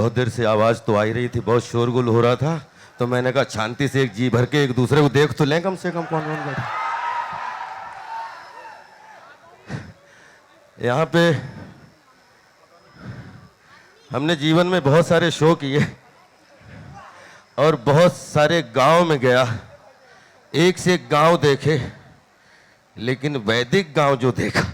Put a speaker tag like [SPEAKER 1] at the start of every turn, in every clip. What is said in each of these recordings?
[SPEAKER 1] बहुत देर से आवाज़ तो आ ही रही थी, बहुत शोरगुल हो रहा था, तो मैंने कहा शांति से एक जी भर के एक दूसरे को देख तो लें कम से कम कौन कौन बैठा। यहाँ पे हमने जीवन में बहुत सारे शो किए और बहुत सारे गांव में गया, एक से एक गांव देखे, लेकिन वैदिक गांव जो देखा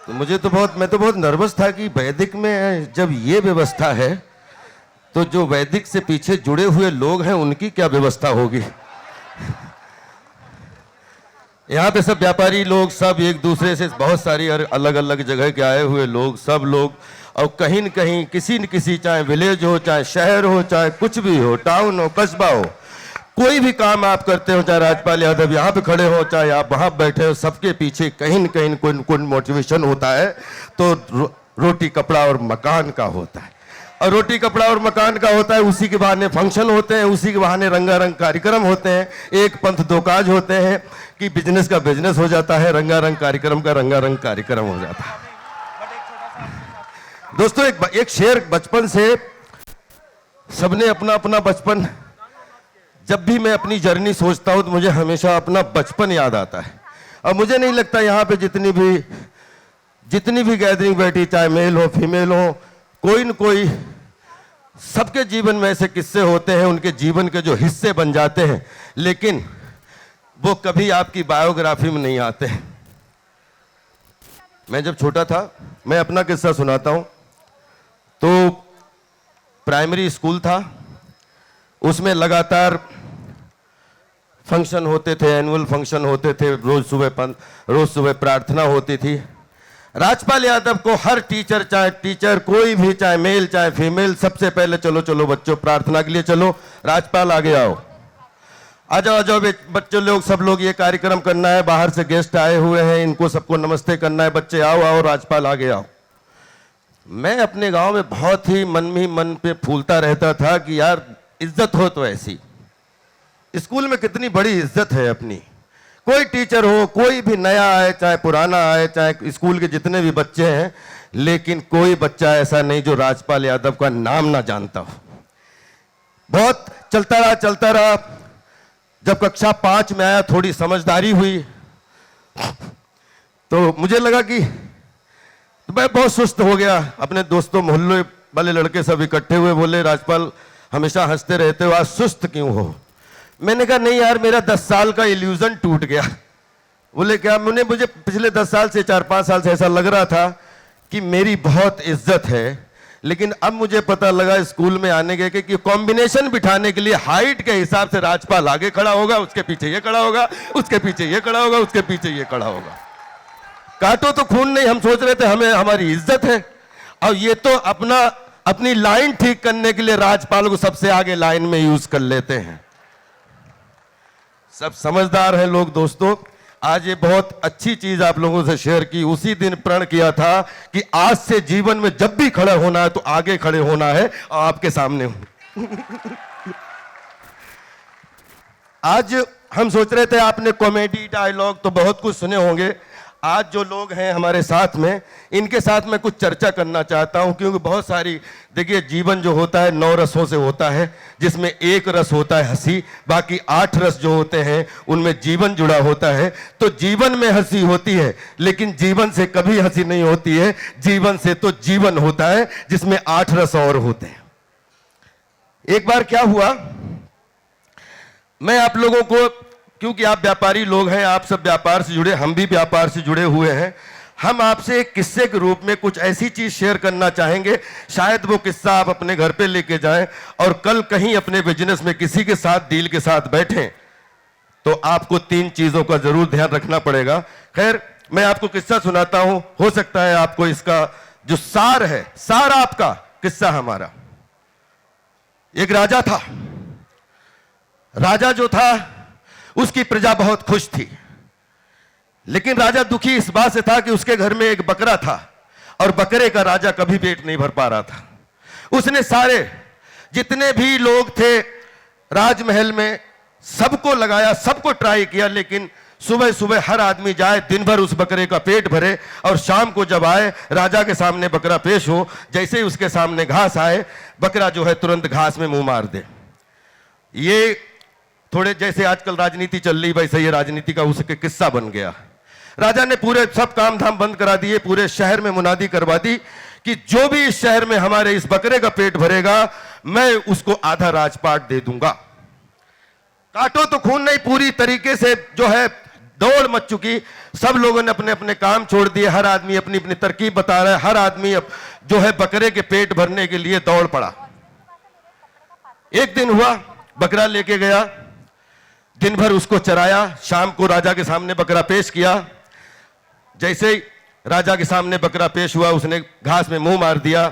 [SPEAKER 1] तो मैं तो बहुत नर्वस था कि वैदिक में जब ये व्यवस्था है तो जो वैदिक से पीछे जुड़े हुए लोग हैं उनकी क्या व्यवस्था होगी। यहाँ पे सब व्यापारी लोग, सब एक दूसरे से बहुत सारी अलग अलग जगह के आए हुए लोग, सब लोग, और कहीं न कहीं किसी न किसी, चाहे विलेज हो, चाहे शहर हो, चाहे कुछ भी हो, टाउन हो, कस्बा हो, कोई भी काम आप करते हो, चाहे राजपाल यादव यहाँ पे खड़े हो, चाहे आप वहाँ बैठे हो, सबके पीछे कहीं न कहीं कोई न कोई मोटिवेशन होता है। तो रोटी कपड़ा और मकान का होता है, और रोटी कपड़ा और मकान का होता है, उसी के बहाने फंक्शन होते हैं, उसी के बहाने रंगारंग कार्यक्रम होते हैं, एक पंथ दो काज होते हैं कि बिजनेस का बिजनेस हो जाता है, रंगारंग कार्यक्रम का रंगारंग कार्यक्रम हो जाता है। दोस्तों एक शेर, बचपन से सबने अपना अपना बचपन, जब भी मैं अपनी जर्नी सोचता हूं तो मुझे हमेशा अपना बचपन याद आता है। और मुझे नहीं लगता यहाँ पे जितनी भी गैदरिंग बैठी, चाहे मेल हो फीमेल हो, कोई न कोई, सबके जीवन में ऐसे किस्से होते हैं, उनके जीवन के जो हिस्से बन जाते हैं, लेकिन वो कभी आपकी बायोग्राफी में नहीं आते हैं। मैं जब छोटा था, मैं अपना किस्सा सुनाता हूं, तो प्राइमरी स्कूल था, उसमें लगातार फंक्शन होते थे, एनुअल फंक्शन होते थे, रोज सुबह प्रार्थना होती थी। राजपाल यादव को हर टीचर, चाहे टीचर कोई भी, चाहे मेल चाहे फीमेल, सबसे पहले चलो चलो बच्चों प्रार्थना के लिए चलो, राजपाल आगे आओ, आ जाओ बच्चों लोग, सब लोग ये कार्यक्रम करना है, बाहर से गेस्ट आए हुए हैं, इनको सबको नमस्ते करना है, बच्चे आओ आओ, राजपाल आगे आओ। मैं अपने गांव में बहुत ही मन पे फूलता रहता था कि यार इज्जत हो तो ऐसी, स्कूल में कितनी बड़ी इज्जत है अपनी, कोई टीचर हो, कोई भी नया आए, चाहे पुराना आए, चाहे स्कूल के जितने भी बच्चे हैं, लेकिन कोई बच्चा ऐसा नहीं जो राजपाल यादव का नाम ना जानता हो। बहुत चलता रहा, जब कक्षा 5 में आया, थोड़ी समझदारी हुई, तो मुझे लगा कि मैं बहुत सुस्त हो गया। अपने दोस्तों, मोहल्ले वाले लड़के सब इकट्ठे हुए, बोले राजपाल हमेशा हंसते रहते हो, आज सुस्त क्यों हो। मैंने कहा नहीं यार, मेरा 10 साल का इल्यूजन टूट गया। बोले क्या। मुझे पिछले 10 साल से, 4-5 साल से ऐसा लग रहा था कि मेरी बहुत इज्जत है, लेकिन अब मुझे पता लगा स्कूल में आने के कि कॉम्बिनेशन बिठाने के लिए हाइट के हिसाब से राजपाल आगे खड़ा होगा, उसके पीछे ये खड़ा होगा, उसके पीछे ये खड़ा होगा, उसके पीछे ये खड़ा होगा। काटो तो खून नहीं, हम सोच रहे थे हमें हमारी इज्जत है, और ये तो अपनी लाइन ठीक करने के लिए राजपाल को सबसे आगे लाइन में यूज कर लेते हैं। सब समझदार हैं लोग। दोस्तों, आज ये बहुत अच्छी चीज आप लोगों से शेयर की। उसी दिन प्रण किया था कि आज से जीवन में जब भी खड़े होना है तो आगे खड़े होना है, और आपके सामने हूं। आज हम सोच रहे थे, आपने कॉमेडी डायलॉग तो बहुत कुछ सुने होंगे, आज जो लोग हैं हमारे साथ में, इनके साथ मैं कुछ चर्चा करना चाहता हूं, क्योंकि बहुत सारी, देखिए जीवन जो होता है 9 रसों से होता है, जिसमें एक रस होता है हंसी, बाकी 8 रस जो होते हैं उनमें जीवन जुड़ा होता है। तो जीवन में हंसी होती है, लेकिन जीवन से कभी हंसी नहीं होती है, जीवन से तो जीवन होता है जिसमें 8 रस और होते हैं। एक बार क्या हुआ, मैं आप लोगों को, क्योंकि आप व्यापारी लोग हैं, आप सब व्यापार से जुड़े, हम भी व्यापार से जुड़े हुए हैं, हम आपसे एक किस्से के रूप में कुछ ऐसी चीज शेयर करना चाहेंगे, शायद वो किस्सा आप अपने घर पे लेके जाएं, और कल कहीं अपने बिजनेस में किसी के साथ, डील के साथ बैठें, तो आपको 3 चीजों का जरूर ध्यान रखना पड़ेगा। खैर, मैं आपको किस्सा सुनाता हूं, हो सकता है आपको इसका जो सार है, सार आपका किस्सा हमारा। एक राजा था, राजा जो था उसकी प्रजा बहुत खुश थी, लेकिन राजा दुखी इस बात से था कि उसके घर में एक बकरा था, और बकरे का राजा कभी पेट नहीं भर पा रहा था। उसने सारे जितने भी लोग थे राजमहल में, सबको लगाया, सबको ट्राई किया, लेकिन सुबह सुबह हर आदमी जाए, दिन भर उस बकरे का पेट भरे, और शाम को जब आए राजा के सामने बकरा पेश हो, जैसे ही उसके सामने घास आए, बकरा जो है तुरंत घास में मुंह मार दे। ये थोड़े जैसे आजकल राजनीति चल रही, वैसे ये राजनीति का उसके किस्सा बन गया। राजा ने पूरे सब काम धाम बंद करा दिए, पूरे शहर में मुनादी करवा दी कि जो भी इस शहर में हमारे इस बकरे का पेट भरेगा, मैं उसको आधा राजपाट दे दूंगा। काटो तो खून नहीं, पूरी तरीके से जो है दौड़ मच चुकी। सब लोगों ने अपने अपने काम छोड़ दिए, हर आदमी अपनी अपनी तरकीब बता रहा है, हर आदमी अब जो है बकरे के पेट भरने के लिए दौड़ पड़ा। एक दिन हुआ, बकरा लेके गया, दिन भर उसको चराया, शाम को राजा के सामने बकरा पेश किया। जैसे ही राजा के सामने बकरा पेश हुआ, उसने घास में मुंह मार दिया।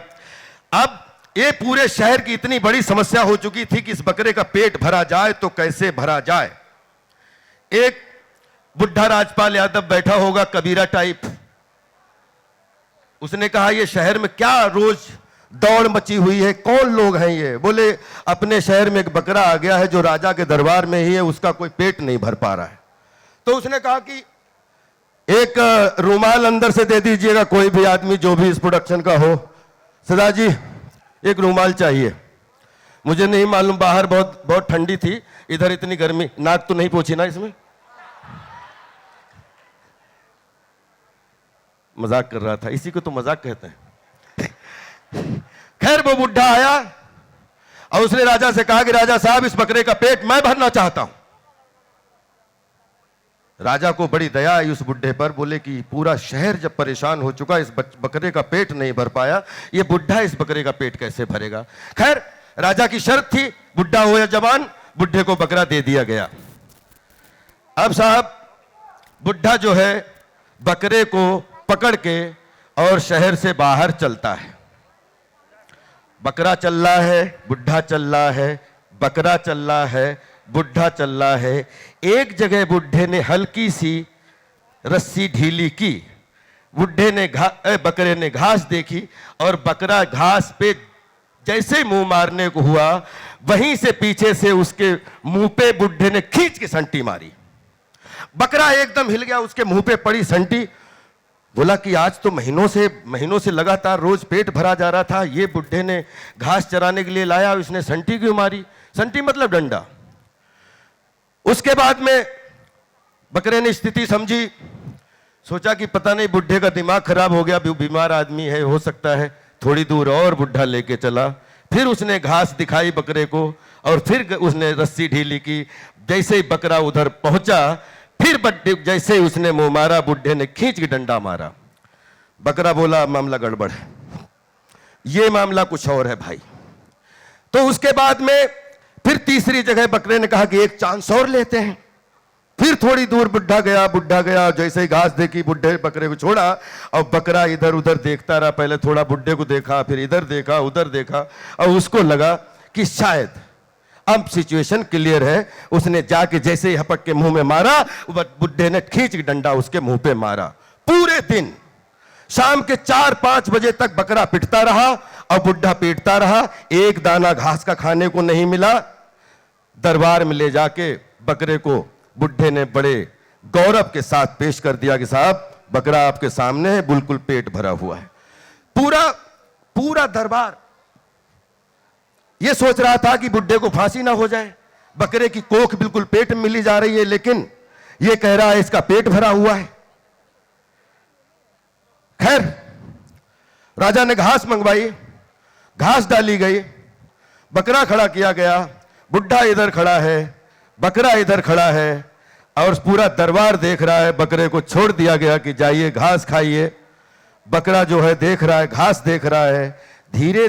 [SPEAKER 1] अब ये पूरे शहर की इतनी बड़ी समस्या हो चुकी थी कि इस बकरे का पेट भरा जाए तो कैसे भरा जाए। एक बुढ़ा राजपाल यादव बैठा होगा, कबीरा टाइप, उसने कहा ये शहर में क्या रोज दौड़ मची हुई है, कौन लोग हैं ये? बोले अपने शहर में एक बकरा आ गया है जो राजा के दरबार में ही है, उसका कोई पेट नहीं भर पा रहा है। तो उसने कहा कि एक रुमाल अंदर से दे दीजिएगा, कोई भी आदमी जो भी इस प्रोडक्शन का हो। सदा जी एक रुमाल चाहिए। मुझे नहीं मालूम, बाहर बहुत बहुत ठंडी थी, इधर इतनी गर्मी। नाक तो नहीं पहुंची ना इसमें? मजाक कर रहा था, इसी को तो मजाक कहते हैं। खैर वो बुढ़ा आया और उसने राजा से कहा कि राजा साहब, इस बकरे का पेट मैं भरना चाहता हूं। राजा को बड़ी दया आई उस बुढ़े पर। बोले कि पूरा शहर जब परेशान हो चुका, इस बकरे का पेट नहीं भर पाया, ये बुढ़ा इस बकरे का पेट कैसे भरेगा? खैर राजा की शर्त थी, बुढ़ा हो या जवान, बुढ़े को बकरा दे दिया गया। अब साहब बुढ़ा जो है बकरे को पकड़ के और शहर से बाहर चलता है। बकरा चल रहा है, बुढ़ा चल रहा है, बकरा चल रहा है, बुढ़ा चल रहा है। एक जगह बुढ़े ने हल्की सी रस्सी ढीली की, बुढ़े ने बकरे ने घास देखी, और बकरा घास पे जैसे मुंह मारने को हुआ, वहीं से पीछे से उसके मुंह पे बुढ़े ने खींच के संटी मारी। बकरा एकदम हिल गया, उसके मुंह पे पड़ी संटी। बोला कि आज तो महीनों से लगातार रोज पेट भरा जा रहा था, ये बुढ़े ने घास चराने के लिए लाया, इसने संटी क्यों मारी? संटी मतलब डंडा। उसके बाद में बकरे ने स्थिति समझी, सोचा कि पता नहीं बुढ़े का दिमाग खराब हो गया, बीमार आदमी है, हो सकता है। थोड़ी दूर और बुढ़ा लेके चला, फिर उसने घास दिखाई बकरे को, और फिर उसने रस्सी ढीली की। जैसे ही बकरा उधर पहुंचा, फिर जैसे ही उसने मुंह मारा, बुढ़े ने खींच के डंडा मारा। बकरा बोला मामला गड़बड़ है, ये मामला कुछ और है भाई। तो उसके बाद में फिर तीसरी जगह बकरे ने कहा कि एक चांस और लेते हैं। फिर थोड़ी दूर बुढ़ा गया, जैसे ही घास देखी, बुढ़े बकरे को छोड़ा, और बकरा इधर उधर देखता रहा। पहले थोड़ा बुढ़े को देखा, फिर इधर देखा, उधर देखा, और उसको लगा कि शायद अब सिचुएशन क्लियर है। उसने जाके जैसे ही हपक के मुंह में मारा, बुढ़े ने खींच के डंडा उसके मुंह पे मारा। पूरे दिन शाम के 4-5 बजे तक बकरा पिटता रहा और बुढ़ा पीटता रहा। एक दाना घास का खाने को नहीं मिला। दरबार में ले जाके बकरे को बुढ़े ने बड़े गौरव के साथ पेश कर दिया कि साहब बकरा आपके सामने है, बिल्कुल पेट भरा हुआ है। पूरा दरबार ये सोच रहा था कि बुढ़े को फांसी ना हो जाए। बकरे की कोख बिल्कुल पेट में मिली जा रही है, लेकिन ये कह रहा है इसका पेट भरा हुआ है। खैर राजा ने घास मंगवाई, घास डाली गई, बकरा खड़ा किया गया, बुढ़ा इधर खड़ा है, बकरा इधर खड़ा है, और पूरा दरबार देख रहा है। बकरे को छोड़ दिया गया कि जाइए घास खाइए। बकरा जो है देख रहा है, घास देख रहा है। धीरे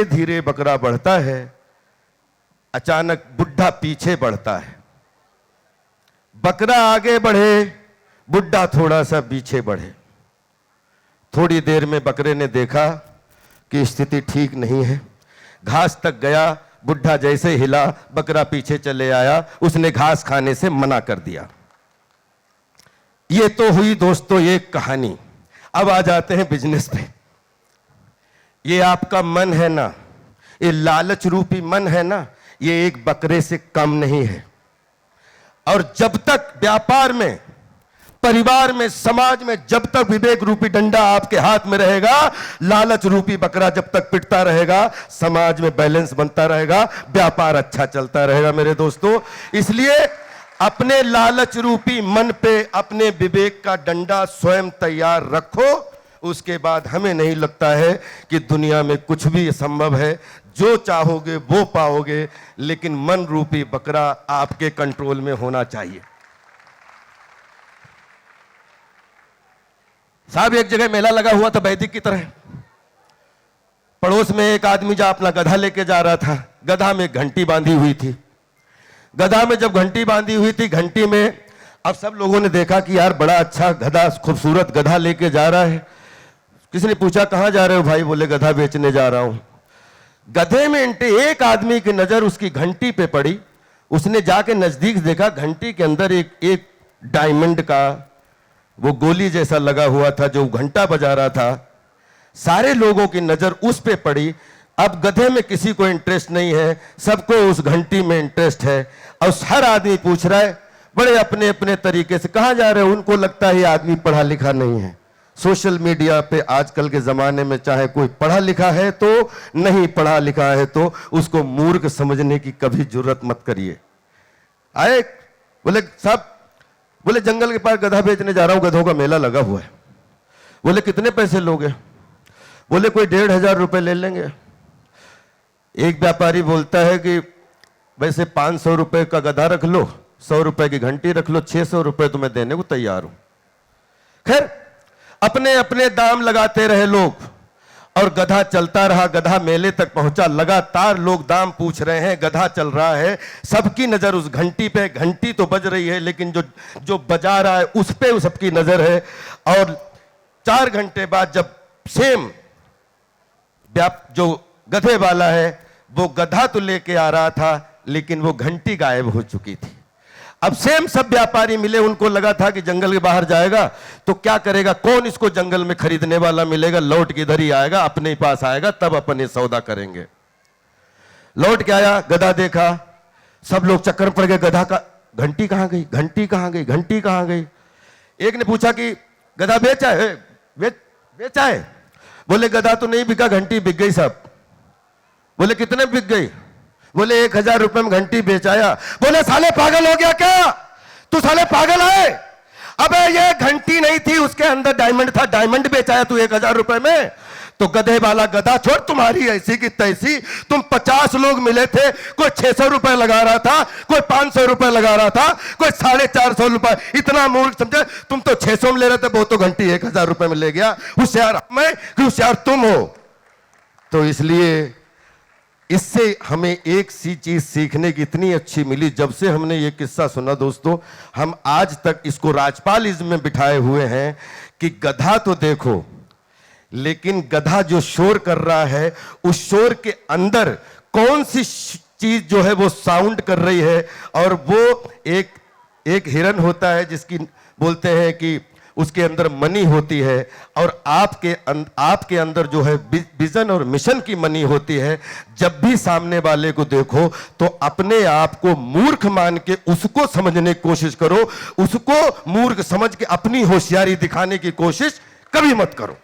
[SPEAKER 1] धीरे बकरा बढ़ता है। अचानक बुढ़ा पीछे बढ़ता है। बकरा आगे बढ़े, बुढ़ा थोड़ा सा पीछे बढ़े। थोड़ी देर में बकरे ने देखा कि स्थिति ठीक नहीं है। घास तक गया, बुढ़ा जैसे हिला, बकरा पीछे चले आया। उसने घास खाने से मना कर दिया। ये तो हुई दोस्तों एक कहानी। अब आ जाते हैं बिजनेस पे। ये आपका मन है ना, ये लालच रूपी मन है ना, ये एक बकरे से कम नहीं है। और जब तक व्यापार में, परिवार में, समाज में जब तक विवेक रूपी डंडा आपके हाथ में रहेगा, लालच रूपी बकरा जब तक पिटता रहेगा, समाज में बैलेंस बनता रहेगा, व्यापार अच्छा चलता रहेगा मेरे दोस्तों। इसलिए अपने लालच रूपी मन पे अपने विवेक का डंडा स्वयं तैयार रखो। उसके बाद हमें नहीं लगता है कि दुनिया में कुछ भी संभव है। जो चाहोगे वो पाओगे, लेकिन मन रूपी बकरा आपके कंट्रोल में होना चाहिए। साहब एक जगह मेला लगा हुआ था वैदिक की तरह। पड़ोस में एक आदमी जा अपना गधा लेके जा रहा था। गधा में घंटी बांधी हुई थी। गधा में जब घंटी बांधी हुई थी, घंटी में अब सब लोगों ने देखा कि यार बड़ा अच्छा गधा, खूबसूरत गधा लेके जा रहा है। किसी ने पूछा कहां जा रहे हो भाई? बोले गधा बेचने जा रहा हूं। गधे में एक आदमी की नजर उसकी घंटी पे पड़ी। उसने जाके नजदीक देखा, घंटी के अंदर एक डायमंड का वो गोली जैसा लगा हुआ था जो घंटा बजा रहा था। सारे लोगों की नजर उस पे पड़ी। अब गधे में किसी को इंटरेस्ट नहीं है, सबको उस घंटी में इंटरेस्ट है। और हर आदमी पूछ रहा है बड़े अपने अपने तरीके से, कहां जा रहे हो? उनको लगता है ये आदमी पढ़ा लिखा नहीं है। सोशल मीडिया पे आजकल के जमाने में चाहे कोई पढ़ा लिखा है तो नहीं पढ़ा लिखा है तो उसको मूर्ख समझने की कभी जरूरत मत करिए। आए बोले साहब, बोले जंगल के पास गधा बेचने जा रहा हूं, गधों का मेला लगा हुआ है। बोले कितने पैसे लोगे? बोले कोई 1,500 रुपए ले लेंगे। एक व्यापारी बोलता है कि वैसे 500 रुपए का गधा रख लो, 100 रुपए की घंटी रख लो, 600 रुपए तो मैं देने को तैयार हूं। खैर अपने अपने दाम लगाते रहे लोग और गधा चलता रहा। गधा मेले तक पहुंचा। लगातार लोग दाम पूछ रहे हैं, गधा चल रहा है। सबकी नजर उस घंटी पे। घंटी तो बज रही है लेकिन जो बजा रहा है उस पे सबकी नजर है। और 4 घंटे बाद जब सेम जो गधे वाला है वो गधा तो लेके आ रहा था लेकिन वो घंटी गायब हो चुकी थी। अब सेम सब व्यापारी मिले। उनको लगा था कि जंगल के बाहर जाएगा तो क्या करेगा, कौन इसको जंगल में खरीदने वाला मिलेगा, लौट के इधर ही आएगा, अपने पास आएगा, तब अपन ये सौदा करेंगे। लौट के आया, गधा देखा, सब लोग चक्कर पड़ गए, गधा का घंटी कहां गई, घंटी कहां गई, घंटी कहां गई। एक ने पूछा कि गधा बेचा है? बेचा है? बोले गधा तो नहीं बिका, घंटी बिक गई साहब। बोले कितने बिक गई? बोले 1,000 रुपए में घंटी बेचाया। बोले साले पागल हो गया क्या तू? साले पागल है? अबे ये घंटी नहीं थी, उसके अंदर डायमंड था, डायमंड बेचाया तू 1,000 रुपए में। तो गधे वाला गधा छोड़, तुम्हारी ऐसी की तैसी। तुम 50 लोग मिले थे, कोई 600 रुपए लगा रहा था, कोई 500 रुपए लगा रहा था, कोई 450 रुपए। इतना मूर्ख समझे? तुम तो 600 में ले रहे थे, वो तो घंटी 1,000 रुपए में ले गया। होशियार मैं, होशियार तुम हो। तो इसलिए इससे हमें एक सी चीज सीखने की इतनी अच्छी मिली। जब से हमने ये किस्सा सुना दोस्तों, हम आज तक इसको राजपालिज्म में बिठाए हुए हैं कि गधा तो देखो, लेकिन गधा जो शोर कर रहा है उस शोर के अंदर कौन सी चीज जो है वो साउंड कर रही है। और वो एक हिरन होता है जिसकी बोलते हैं कि उसके अंदर मनी होती है, और आपके अंदर जो है विजन और मिशन की मनी होती है। जब भी सामने वाले को देखो तो अपने आप को मूर्ख मान के उसको समझने की कोशिश करो। उसको मूर्ख समझ के अपनी होशियारी दिखाने की कोशिश कभी मत करो।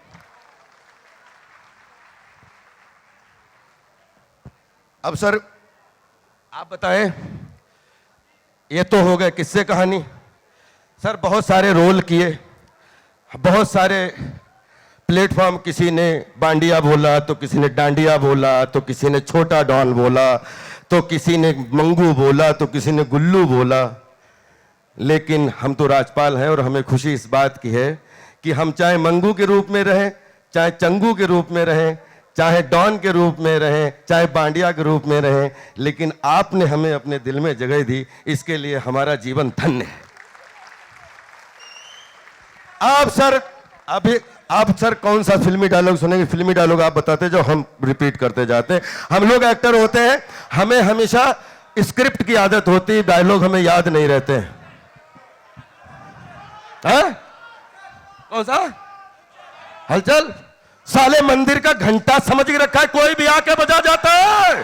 [SPEAKER 1] अब सर आप बताएं, ये तो हो गए किस्से कहानी। सर बहुत सारे रोल किए, बहुत सारे प्लेटफॉर्म, किसी ने बांडिया बोला तो किसी ने डांडिया बोला तो किसी ने छोटा डॉन बोला तो किसी ने मंगू बोला तो किसी ने गुल्लू बोला। लेकिन हम तो राजपाल हैं और हमें खुशी इस बात की है कि हम चाहे मंगू के रूप में रहें, चाहे चंगू के रूप में रहें, चाहे डॉन के रूप में रहें, चाहे बांडिया के रूप में रहें, लेकिन आपने हमें अपने दिल में जगह दी, इसके लिए हमारा जीवन धन्य है। आप सर कौन सा फिल्मी डायलॉग सुनेंगे? फिल्मी डायलॉग आप बताते जाओ, हम रिपीट करते जाते हैं। हम लोग एक्टर होते हैं, हमें हमेशा स्क्रिप्ट की आदत होती है, डायलॉग हमें याद नहीं रहते हैं। कौन सा? हलचल साले मंदिर का घंटा समझ के रखा है, कोई भी आके बजा जाता है।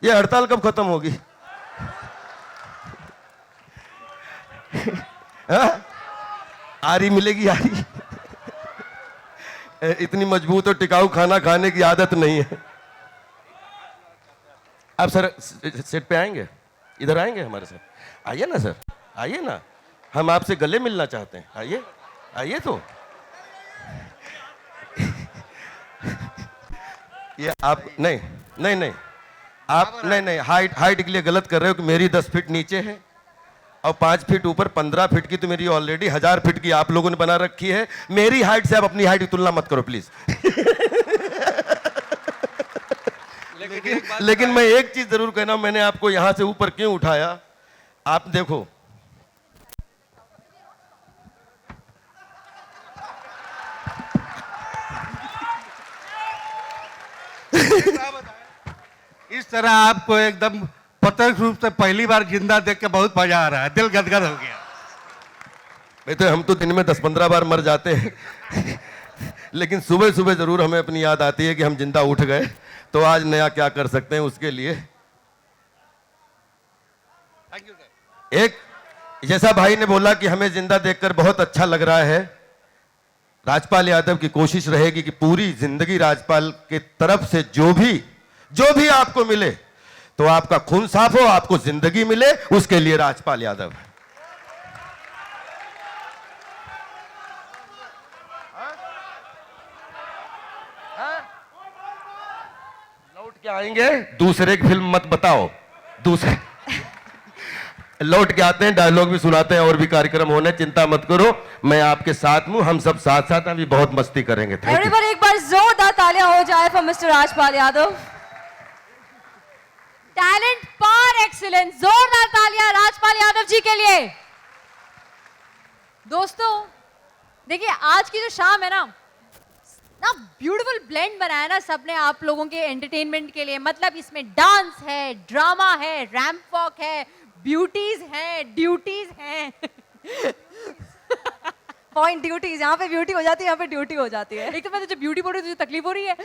[SPEAKER 1] ये हड़ताल कब खत्म होगी? हाँ? आरी मिलेगी, आरी। इतनी मजबूत और टिकाऊ खाना खाने की आदत नहीं है। आप सर सेट पे आएंगे, इधर आएंगे हमारे साथ? आइए ना सर, आइए ना, हम आपसे गले मिलना चाहते हैं। आइए, आइए तो। ये आप नहीं नहीं नहीं आप नहीं हाइट के लिए गलत कर रहे हो कि मेरी 10 फीट नीचे है और 5 फीट ऊपर, 15 फीट की तो मेरी ऑलरेडी 1000 फीट की आप लोगों ने बना रखी है। मेरी हाइट से आप अपनी हाइट की तुलना मत करो प्लीज। लेकिन मैं एक चीज जरूर कहना हूं, मैंने आपको यहां से ऊपर क्यों उठाया, आप देखो।
[SPEAKER 2] इस तरह आपको एकदम प्रत्यक्ष रूप से पहली बार जिंदा देख के बहुत मजा आ रहा है, दिल गदगद हो गया।
[SPEAKER 1] भाई तो हम तो दिन में 10-15 बार मर जाते हैं, लेकिन सुबह सुबह जरूर हमें अपनी याद आती है कि हम जिंदा उठ गए, तो आज नया क्या कर सकते हैं उसके लिए। एक जैसा भाई ने बोला कि हमें जिंदा देखकर बहुत अच्छा लग रहा है, राजपाल यादव की कोशिश रहेगी कि पूरी जिंदगी राजपाल के तरफ से जो भी आपको मिले, तो आपका खून साफ हो, आपको जिंदगी मिले, उसके लिए राजपाल यादव। लौट के आएंगे, दूसरे की फिल्म मत बताओ, दूसरे लौट के आते हैं, डायलॉग भी सुनाते हैं और भी कार्यक्रम होने, चिंता मत करो, मैं आपके साथ हूं, हम सब साथ साथ अभी बहुत मस्ती करेंगे।
[SPEAKER 3] एवरीवन एक बार जोरदार तालियां हो जाए for mister Rajpal Yadav. Talent par excellence, जोरदार तालियां राजपाल यादव जी के लिए। दोस्तों देखिए, आज की जो शाम है ना ब्यूटीफुल ब्लेंड बनाया ना सबने आप लोगों के एंटरटेनमेंट के लिए। मतलब इसमें डांस है, ड्रामा है, रैंप वॉक है, ब्यूटीज हैं, ड्यूटीज हैं। पॉइंट ड्यूटीज, यहाँ पे ब्यूटी हो जाती है, यहाँ पे ड्यूटी हो जाती है। एक तो मैं तुझे ब्यूटी बोल रही हूँ, तुझे तकलीफ हो रही है।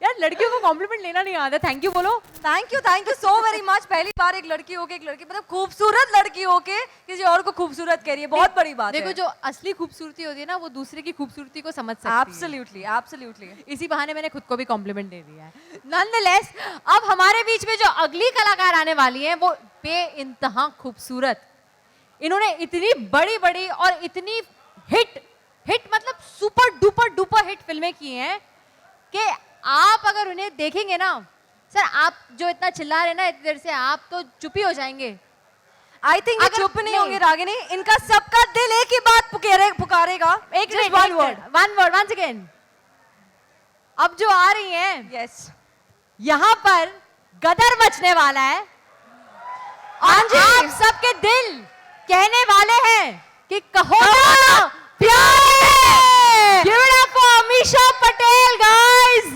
[SPEAKER 3] यार लड़कियों को कॉम्प्लीमेंट लेना नहीं आता। थैंक यू बोलो। Thank you so very much. पहली बार एक लड़की मतलब खूबसूरत लड़की होके किसी और को खूबसूरत कह रही है, बहुत बड़ी बात है।
[SPEAKER 4] देखो जो असली खूबसूरती होती है ना, वो दूसरे की खूबसूरती को समझ सकती है।
[SPEAKER 3] Absolutely absolutely.
[SPEAKER 4] इसी बहाने मैंने खुद को भी कॉम्प्लीमेंट दे दिया है। नॉनदलेस अब हमारे बीच में जो अगली कलाकार आने वाली हैं वो बेइंतहा खूबसूरत। इन्होंने इतनी बड़ी बड़ी और इतनी हिट मतलब सुपर डुपर हिट फिल्में की हैं कि आप अगर उन्हें देखेंगे ना, सर आप जो इतना चिल्ला रहे हैं ना इतनी देर से, आप तो चुप ही हो जाएंगे।
[SPEAKER 3] आई थिंक ये चुप नहीं होंगे रागिनी, इनका सबका दिल एक ही बात पुकारेगा।
[SPEAKER 4] एक वन वर्ड वंस अगेन। अब जो आ रही हैं,
[SPEAKER 3] यस,
[SPEAKER 4] यहाँ पर गदर मचने वाला है और आप सबके दिल कहने वाले हैं कि कहो ना प्यार है। Give it up for Amisha Patel guys।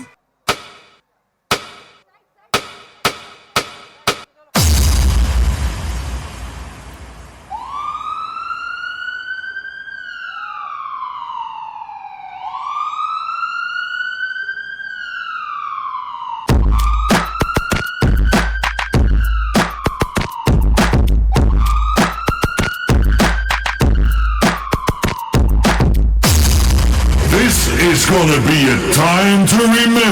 [SPEAKER 5] It's gonna be a time to remember.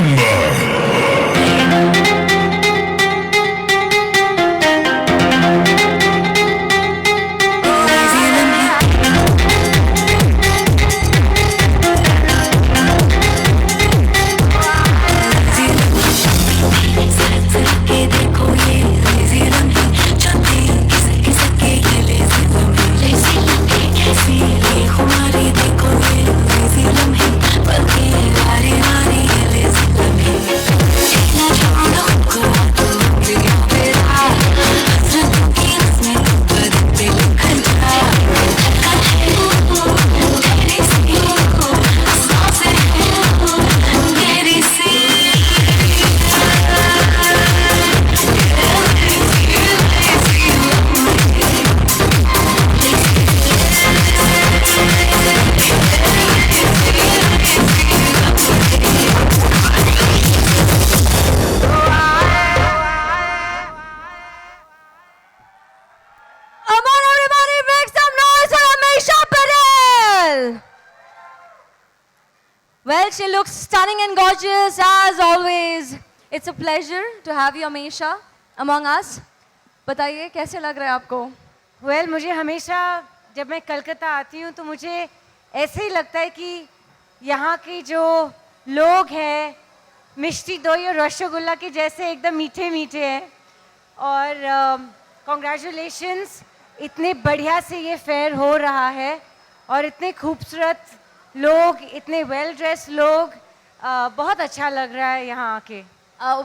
[SPEAKER 3] Well, she looks stunning and gorgeous as always. It's a pleasure to have you, Amisha, among us. बताइए कैसे लग रहा है आपको?
[SPEAKER 5] Well, मुझे हमेशा जब मैं कलकत्ता आती हूँ तो मुझे ऐसे ही लगता है कि यहाँ के जो लोग हैं मिष्टी दोई और रसगुल्ला के जैसे एकदम मीठे मीठे हैं और कॉन्ग्रेचुलेशंस, इतने बढ़िया से ये फेयर हो रहा है और इतने खूबसूरत लोग, इतने वेल ड्रेस लोग, बहुत अच्छा लग रहा है यहाँ आके।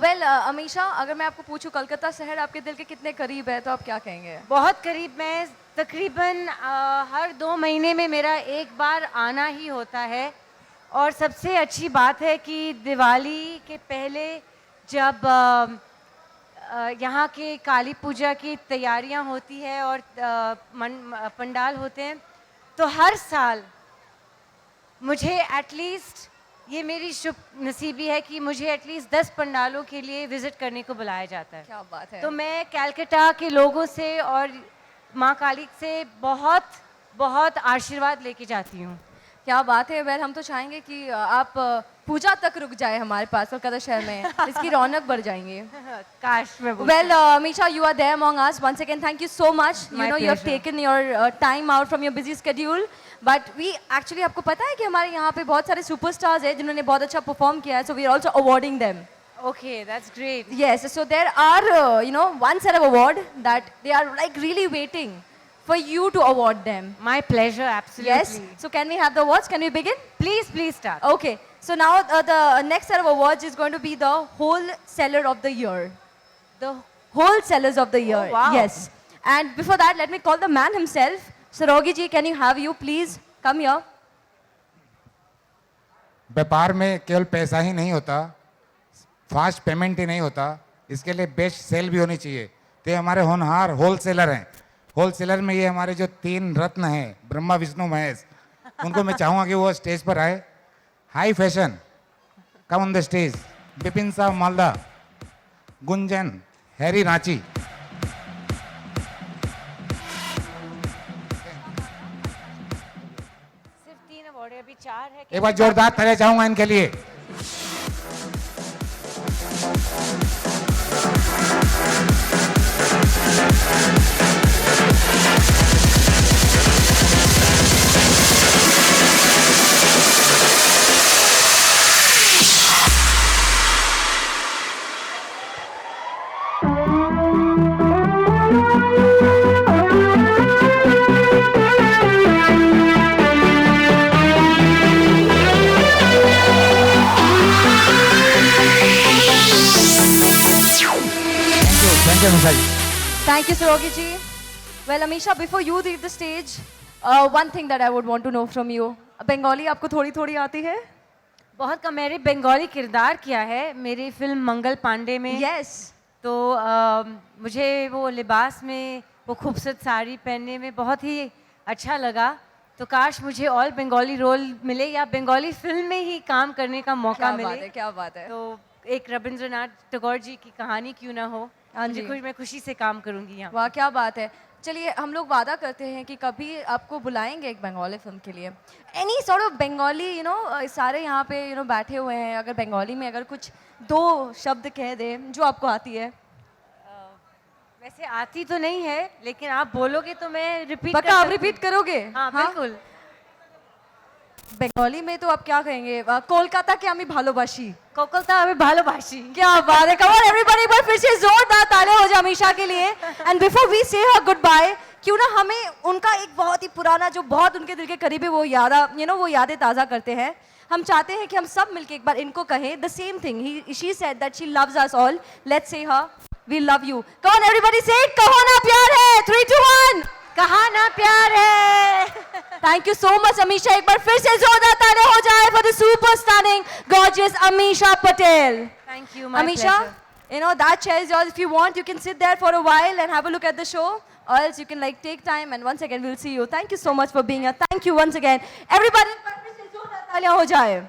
[SPEAKER 3] वेल अमीशा, अगर मैं आपको पूछूं कलकत्ता शहर आपके दिल के कितने करीब है तो आप क्या कहेंगे?
[SPEAKER 5] बहुत करीब। मैं तकरीबन हर 2 महीने में मेरा एक बार आना ही होता है और सबसे अच्छी बात है कि दिवाली के पहले जब यहाँ के काली पूजा की तैयारियाँ होती है और पंडाल होते हैं तो हर साल मुझे एटलीस्ट, ये मेरी शुभ नसीबी है कि मुझे एटलीस्ट 10 पंडालों के लिए विजिट करने को बुलाया जाता है।
[SPEAKER 3] क्या बात है।
[SPEAKER 5] तो मैं कलकत्ता के लोगों से और माँ काली से बहुत बहुत आशीर्वाद लेके जाती हूँ।
[SPEAKER 3] क्या बात है। वेल हम तो चाहेंगे कि आप पूजा तक रुक जाए हमारे पास कलकत्ता शहर में, इसकी रौनक बढ़ जाएंगी।
[SPEAKER 5] काश मैं
[SPEAKER 3] Well, Amisha, you are there among us. Once again, thank you so much.
[SPEAKER 5] My
[SPEAKER 3] You have
[SPEAKER 5] pleasure.
[SPEAKER 3] taken your time out from your busy schedule. But we actually, आपको पता है कि हमारे यहाँ पे बहुत सारे superstars हैं जिन्होंने बहुत अच्छा perform किया है. So we are also awarding them.
[SPEAKER 5] Okay, that's great.
[SPEAKER 3] Yes. So there are, one set of award that they are like really waiting for you to award them.
[SPEAKER 5] My pleasure, absolutely.
[SPEAKER 3] Yes. So can we have the awards? Can we begin?
[SPEAKER 5] Please start.
[SPEAKER 3] Okay. So now the next set of awards is going to be the wholesaler of the year. The wholesalers of the year.
[SPEAKER 5] Oh, wow.
[SPEAKER 3] Yes. And before that, let me call the man himself. Sarogi ji, can you have you please come here?
[SPEAKER 6] व्यापार में केवल पैसा ही नहीं होता, fast payment ही नहीं होता, इसके लिए बेस्ट सेल भी होनी चाहिए। तो ये हमारे होनहार होलसेलर हैं। होलसेलर में ये हमारे जो 3 रत्न हैं, ब्रह्मा विष्णु महेश, उनको मैं चाहूँगा कि वो स्टेज पर आए। High fashion, come on the stage. Bipin साहब मालदा, गुंजन, हैरी रांची।
[SPEAKER 5] सिर्फ 3 अवार्ड है, अभी 4 है।
[SPEAKER 6] एक बार जोरदार तालियां चाहूंगा इनके लिए। Thank you Misha ji.
[SPEAKER 3] Thank you, Sarogi ji. Well, Amisha, before you leave the stage, one thing that I would want to know from you. Bengali आपको थोड़ी आती है?
[SPEAKER 5] बहुत कम। मैंने बंगाली किरदार किया है मेरी फिल्म मंगल पांडे में।
[SPEAKER 3] Yes.
[SPEAKER 5] तो मुझे वो लिबास में, वो खूबसूरत साड़ी पहनने में बहुत ही अच्छा लगा। तो काश मुझे ऑल बंगाली रोल मिले या बंगाली फिल्म में ही काम करने का मौका मिले।
[SPEAKER 3] क्या बात है।
[SPEAKER 5] तो एक रविंद्रनाथ टैगोर जी की कहानी क्यों ना हो।
[SPEAKER 3] हाँ जी।
[SPEAKER 5] मैं खुशी से काम करूंगी यहाँ।
[SPEAKER 3] वाह क्या बात है। चलिए हम लोग वादा करते हैं कि कभी आपको बुलाएंगे एक बंगाली फिल्म के लिए। एनी सॉर्ट ऑफ बंगाली, सारे यहाँ पे बैठे हुए हैं, अगर बंगाली में अगर कुछ 2 शब्द कह दे जो आपको आती है।
[SPEAKER 5] वैसे आती तो नहीं है, लेकिन आप बोलोगे तो मैं रिपीट।
[SPEAKER 3] पक्का आप रिपीट करोगे?
[SPEAKER 5] हाँ बिल्कुल।
[SPEAKER 3] बंगाली में तो आप क्या कहेंगे? कोलकाता के आमी भालोबाशी।
[SPEAKER 5] कोलकाता में भालोबाशी।
[SPEAKER 3] क्या बात है। कम ऑन एवरीबॉडी, एक बार फिर से जोरदार तालियां हो जाए अमीशा के लिए। एंड बिफोर वी से हर गुड बाय, क्यों ना हमें उनका एक बहुत ही पुराना जो बहुत उनके दिल के करीब है वो यादें ताज़ा करते हैं। हम चाहते हैं कि हम सब मिलके एक बार इनको कहें the same thing. She said that she loves us all. Let's say her we love you. Come on everybody say it, कहो ना प्यार है। 3 2 1,
[SPEAKER 5] कहा ना प्यार है।
[SPEAKER 3] Thank you so much Amisha. एक बार फिर से जोरदार तालियां हो जाए for the super stunning gorgeous Amisha Patel.
[SPEAKER 5] Thank you, my
[SPEAKER 3] Amisha,
[SPEAKER 5] pleasure.
[SPEAKER 3] that chair is yours. If you want, you can sit there for a while and have a look at the show. Or else you can take time, and once again we'll see you. Thank you so much for being here. Thank you once again. Everybody, तालियां हो जाए.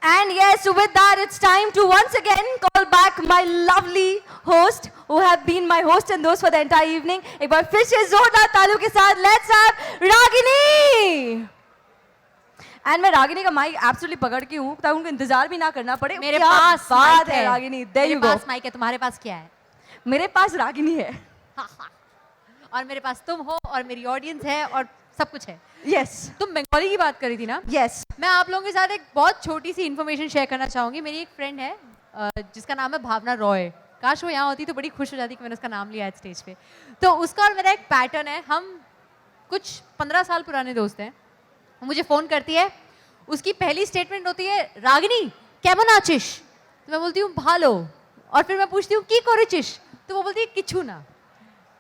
[SPEAKER 3] And yes, so with that, it's time to once again call back my lovely host, who have been my host and those for the entire evening. एक बार फिर से जोरदार तालियों के साथ let's have Ragini. एंड मैं रागिनी का माइक एब्सोल्युटली पकड़ के हूँ ताकि उनको इंतजार भी ना करना पड़े।
[SPEAKER 4] मेरे
[SPEAKER 3] क्या
[SPEAKER 4] पास
[SPEAKER 3] बात
[SPEAKER 4] mic
[SPEAKER 3] है रागिनी, there
[SPEAKER 4] मेरे
[SPEAKER 3] you go।
[SPEAKER 4] पास माइक है, तुम्हारे पास क्या है?
[SPEAKER 3] मेरे पास रागिनी है।
[SPEAKER 4] और मेरे पास तुम हो और मेरी ऑडियंस है और सब कुछ है।
[SPEAKER 3] यस
[SPEAKER 4] तुम बंगाली की बात करी थी ना?
[SPEAKER 3] यस
[SPEAKER 4] मैं आप लोगों के साथ एक बहुत छोटी सी इन्फॉर्मेशन शेयर करना चाहूंगी। मेरी एक फ्रेंड है जिसका नाम है भावना रॉय। काश वो यहाँ होती तो बड़ी खुश हो जाती कि मैंने उसका नाम लिया है स्टेज पे। तो उसका और मेरा एक पैटर्न है, हम कुछ 15 साल पुराने दोस्त हैं। वो मुझे फ़ोन करती है, उसकी पहली स्टेटमेंट होती है रागिनी केमन आचिश? तो मैं बोलती हूँ भालो। और फिर मैं पूछती हूँ की करेचिश? तो वो बोलती है किच्छू ना।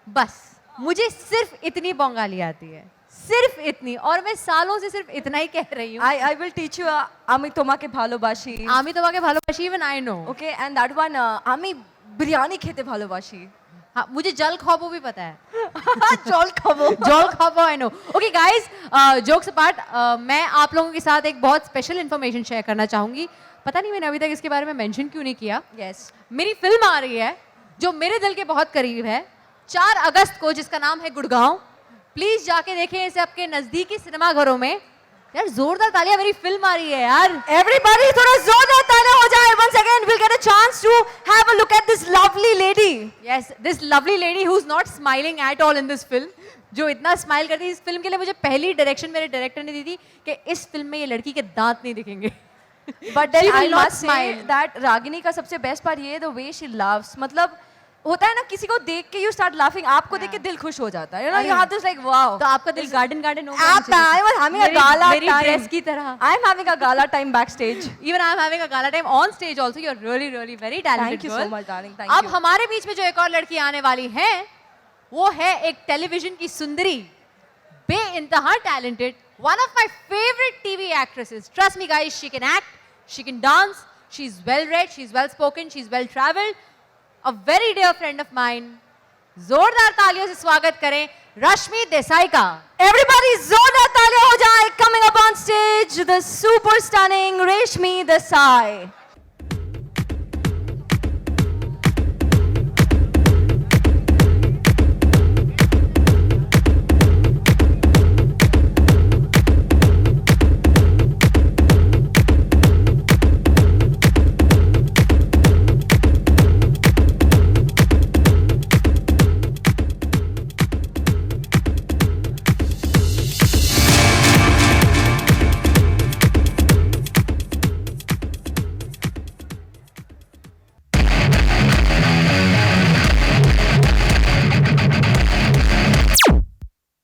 [SPEAKER 4] बस मुझे सिर्फ इतनी बंगाली आती है, सिर्फ इतनी, और मैं सालों से सिर्फ इतना ही कह रही हूँ।
[SPEAKER 3] I will teach you আমি তোমাকে ভালোবাসি।
[SPEAKER 4] আমি তোমাকে ভালোবাসি, even I know।
[SPEAKER 3] Okay, and that one আমি बिरयानी খেতে ভালোবাসি।
[SPEAKER 4] हाँ, मुझे जल खाबो भी पता है।
[SPEAKER 3] জল খাবো।
[SPEAKER 4] जल खाबो I know. Okay guys, jokes apart, मैं आप लोगों के साथ एक बहुत स्पेशल इन्फॉर्मेशन शेयर करना चाहूंगी। पता नहीं मैंने अभी तक इसके बारे में मेंशन क्यों नहीं किया।
[SPEAKER 3] यस
[SPEAKER 4] मेरी फिल्म आ रही है जो मेरे दिल के बहुत करीब है, 4 अगस्त को, जिसका नाम है गुड़गांव। प्लीज जाके देखें इसे आपके नजदीकी सिनेमा घरों में। यार जोरदार तालियां, मेरी फिल्म आ रही है यार।
[SPEAKER 3] Everybody थोड़ा जोरदार तालियां हो जाए। Once again we'll get a chance to have a look at this lovely lady।
[SPEAKER 4] Yes, this lovely lady who's not smiling at all in this film, जो इतना स्माइल करती है। इस फिल्म के लिए मुझे पहली डायरेक्शन मेरे डायरेक्टर ने दी थी कि इस फिल्म में ये लड़की के दांत नहीं दिखेंगे।
[SPEAKER 3] But then
[SPEAKER 4] She will
[SPEAKER 3] I
[SPEAKER 4] not
[SPEAKER 3] must say
[SPEAKER 4] smile.
[SPEAKER 3] that Ragini का सबसे बेस्ट पार्ट ये है the way she laughs। मतलब होता है ना किसी को देख के you start laughing, आपको देख के दिल खुश हो जाता है। You know, you have this like wow।
[SPEAKER 4] तो आपका दिल गार्डन गार्डन हो
[SPEAKER 3] आप I was having a gala
[SPEAKER 4] मेरी
[SPEAKER 3] time।
[SPEAKER 4] ड्रेस की तरह।
[SPEAKER 3] I'm having a gala time backstage।
[SPEAKER 4] Even I'm having a gala time on stage also। You're really really very talented
[SPEAKER 3] Thank you
[SPEAKER 4] girl।
[SPEAKER 3] so much darling, thank
[SPEAKER 4] अब
[SPEAKER 3] you।
[SPEAKER 4] हमारे बीच में जो एक और लड़की आने वाली है, वो है एक टेलीविजन की सुंदरी, बेइंतहा talented, one of my favorite TV actresses। Trust me guys, she can act, she can dance, she's well read, she's well spoken, she's well traveled, a very dear friend of mine। जोरदार तालियों से स्वागत करें रश्मि देसाई का।
[SPEAKER 3] Everybody जोरदार तालियां हो जाए। Coming up on stage the super stunning Rashmi Desai।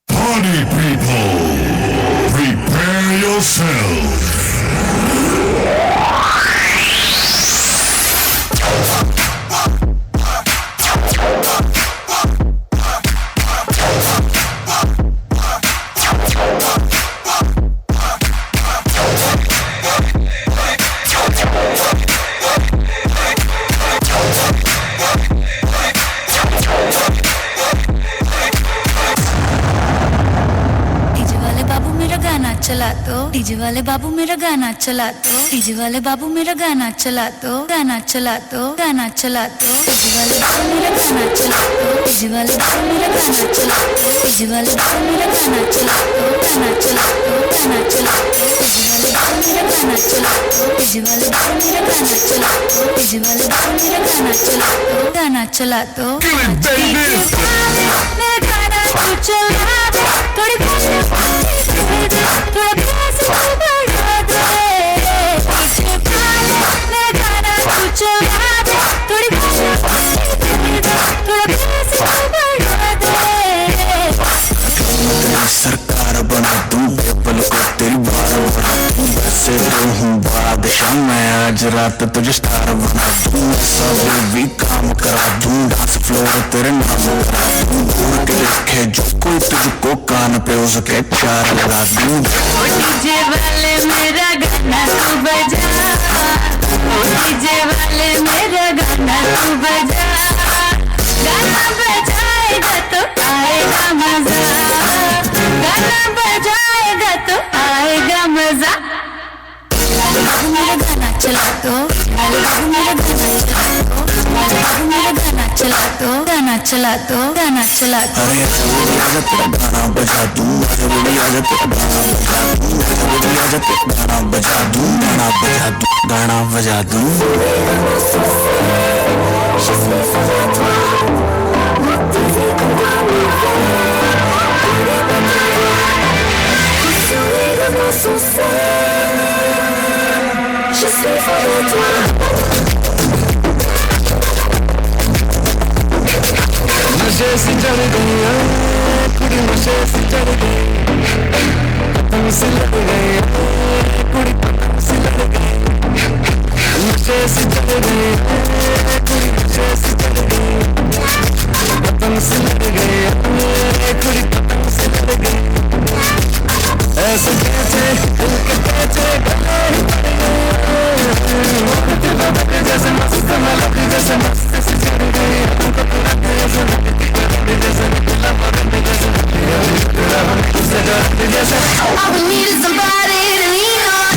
[SPEAKER 7] Party people, prepare yourselves.
[SPEAKER 8] DJ वाले बाबू मेरा गाना चला दो, डीजे वाले बाबू मेरा गाना चला दो, डीजे वाले बाबू मेरा गाना चला दो, गाना चला दो, गाना चला दो, डीजे वाले बाबू मेरा गाना चला दो, डीजे वाले बाबू मेरा गाना चला दो, डीजे वाले बाबू मेरा गाना चला दो, गाना चला दो, गाना चला दो, डीजे वाले बाबू मेरा गाना चला दो, डीजे वाले बाबू मेरा गाना चला दो, डीजे वाले बाबू मेरा गाना चला दो, गाना चला दो। मेरा गाना तू चला दे, थोड़ी थोड़ा प्यास बढ़ा दे, पीछे वाले मेरा गाना तू चला दे, थोड़ी थोड़ा प्यास बढ़ा दे।
[SPEAKER 7] सरकार बना दूं बेपल को तेरी बार बना दूं, वैसे तो हूँ बादशाह मैं, आज रात तुझे स्टार बना दूं, सब भी काम करा दूं, डांस फ्लोर तेरे नाम करा दूं, घूर के देखे जो कोई तुझको कान पे उसके चार लगा दूं।
[SPEAKER 8] डीजे वाले मेरा गाना तू बजा, डीजे वाले मेरा गाना तू बजा, गाना बजाएगा तो आएगा मजा, गाना बजाएगा तो आएगा मजा। बाबू मेरा गाना चला दो, बाबू मेरा गाना चला दो, बाबू मेरा मेरा गाना चला दो गाना चला दो गाना चला दो
[SPEAKER 7] अरे आजा बेबी आजा तेरा गाना बजा दूं आजा बेबी आजा तेरा गाना बजा दूं आजा बेबी आजा तेरा गाना बजा दूं गाना बजा दूं नशे से चढ़ गई कुड़ी नशे से चढ़ गई पतंग से लड़ गई कुड़ी पतंग से लड़ गई नशे से चढ़ गई कुड़ी नशे से चढ़ गई पतंग से लड़ गई कुड़ी पतंग से लड़ गई ऐसे कैसे दिल के कैसे गले जैसे मस्त मलक जैसे मस्त से चढ़ गई हमको पूरा जैसे
[SPEAKER 8] All we need is somebody to lean on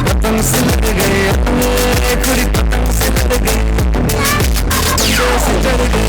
[SPEAKER 7] पतंग से लड़ गई कुड़ी पतंग से लड़ गई नशे से चढ़ गई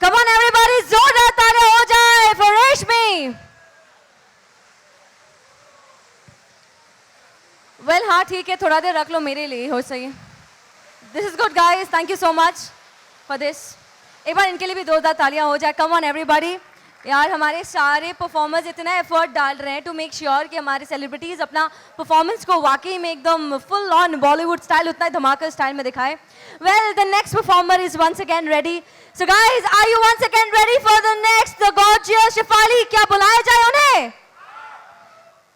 [SPEAKER 3] Come on everybody, जोरदार तालियां हो जाए for Reshmi. Well, हाँ ठीक है, थोड़ा देर रख लो मेरे लिए, हो सही है. This is good guys, thank you so much for this. एक बार इनके लिए भी जोरदार तालियां हो जाए. Come on everybody. यार हमारे सारे परफॉर्मर्स इतना एफर्ट डाल रहे हैं टू मेक श्योर कि हमारे सेलिब्रिटीज अपना परफॉर्मेंस को वाकई में एकदम फुल ऑन बॉलीवुड स्टाइल उतना धमाका स्टाइल में दिखाए. Well the next performer is once again ready. So guys, are you once again ready for the next the gorgeous Shefali? क्या बुलाया जाए उन्हें?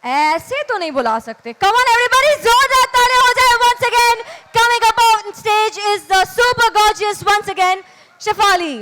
[SPEAKER 3] ऐसे तो नहीं बुला सकते. कम ऑन एवरीबॉडी, जोरदार तालियां हो जाए once again. Coming up on stage is the super gorgeous once again Shefali.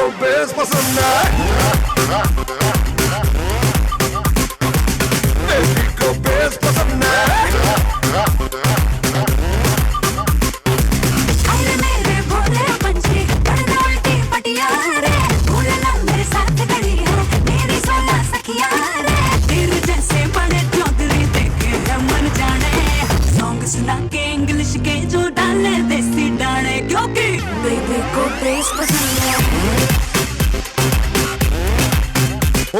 [SPEAKER 7] को बेस पसंद है, बेबी को बेस पसंद है।
[SPEAKER 8] अरे मेरे भोले पंछी पढ़ना उल्टी पटिया रे, भूलना मेरे साथ खड़ी है मेरी 16 सखिया रे, तेरे जैसे बड़े चौधरी देखे है मन जाने, सॉन्ग सुना के इंग्लिश के जो डाले देसी डाले, क्योंकि बेबी को बेस पसंद है।